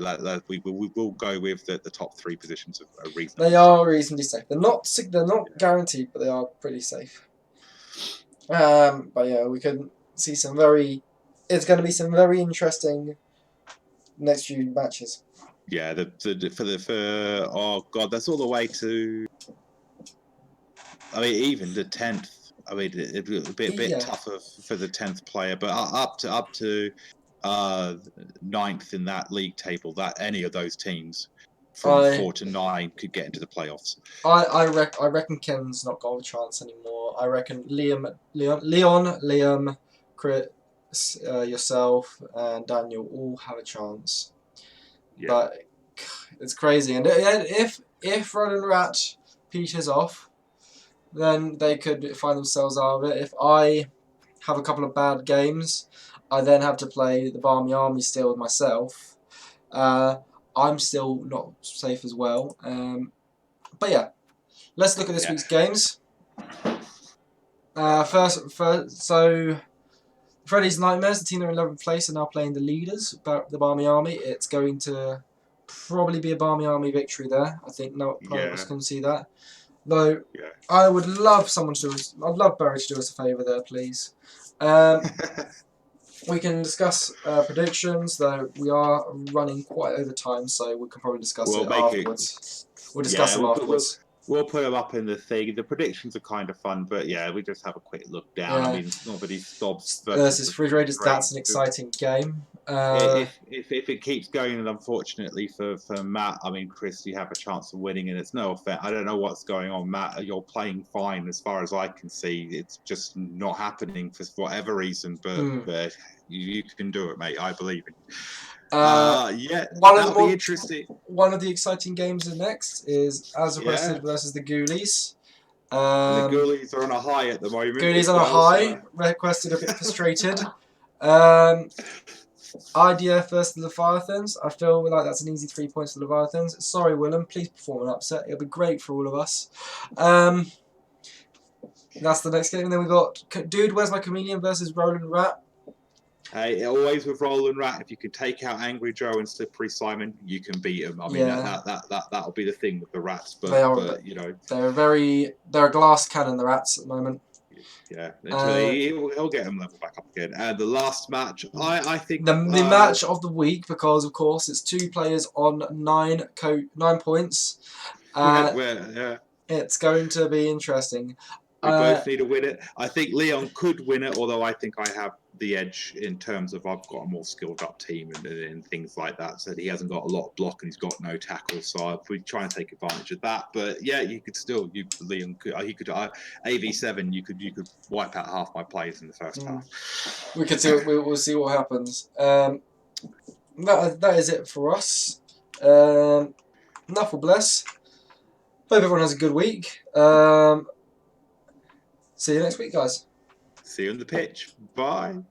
Speaker 2: we will go with the top 3 positions are reasonable.
Speaker 1: They are reasonably safe. They're not guaranteed, but they are pretty safe. But yeah, we can see some very. It's going to be some very interesting next few matches.
Speaker 2: Yeah, oh god, that's all the way to. I mean, even the 10th. I mean, it'd be a bit tougher for the 10th player, but up to 9th in that league table, that any of those teams from 4 to 9 could get into the playoffs.
Speaker 1: I reckon Ken's not got a chance anymore. I reckon Liam, Chris, yourself, and Daniel all have a chance. Yeah. But it's crazy, and if Roland Rat peters off, then they could find themselves out of it. If I have a couple of bad games, I then have to play the Barmy Army still with myself. I'm still not safe as well. But yeah, let's look at this week's games. First, so Freddy's Nightmares, the team that are in 11th place, are now playing the leaders, the Barmy Army. It's going to probably be a Barmy Army victory there. I think no one else can see that. Though I would love someone to. I'd love Barry to do us a favour there, please. We can discuss predictions, though we are running quite over time, so we can probably discuss it afterwards. We'll discuss them afterwards.
Speaker 2: We'll put them up in the thing. The predictions are kind of fun, but yeah, we just have a quick look down. I mean, nobody stops.
Speaker 1: Versus Refrigerators, that's an exciting game.
Speaker 2: If it keeps going, and unfortunately for Matt, I mean, Chris, you have a chance of winning, and it's no offense. I don't know what's going on, Matt. You're playing fine as far as I can see. It's just not happening for whatever reason, but you can do it, mate. I believe in you. That'll be interesting.
Speaker 1: One of the exciting games next is As Requested versus the Ghoulies.
Speaker 2: The Ghoulies are on a high at the moment.
Speaker 1: Ghoulies on a high. Requested a bit frustrated. IDF versus the Leviathans. I feel like that's an easy 3 points for the Leviathans. Sorry, Willem. Please perform an upset. It'll be great for all of us. That's the next game. And then we got Dude, Where's My Chameleon versus Roland Rat.
Speaker 2: Hey, always with Roland Rat, if you can take out Angry Joe and Slippery Simon, you can beat him. I mean, that'll be the thing with the Rats. But you know,
Speaker 1: they're a glass cannon, the Rats, at the moment.
Speaker 2: Yeah, he'll get him level back up again. And the last match, I think
Speaker 1: the match of the week, because of course it's 2 players on 9 points. It's going to be interesting.
Speaker 2: We both need to win it. I think Leon could win it, although I think I have the edge in terms of I've got a more skilled up team and things like that. So he hasn't got a lot of block and he's got no tackles. So we try and take advantage of that. But yeah, you could still Leon could AV7. You could wipe out half my players in the first half.
Speaker 1: We could see. We'll see what happens. That is it for us. Enough will bless. Hope everyone has a good week. See you next week, guys.
Speaker 2: See you on the pitch. Bye.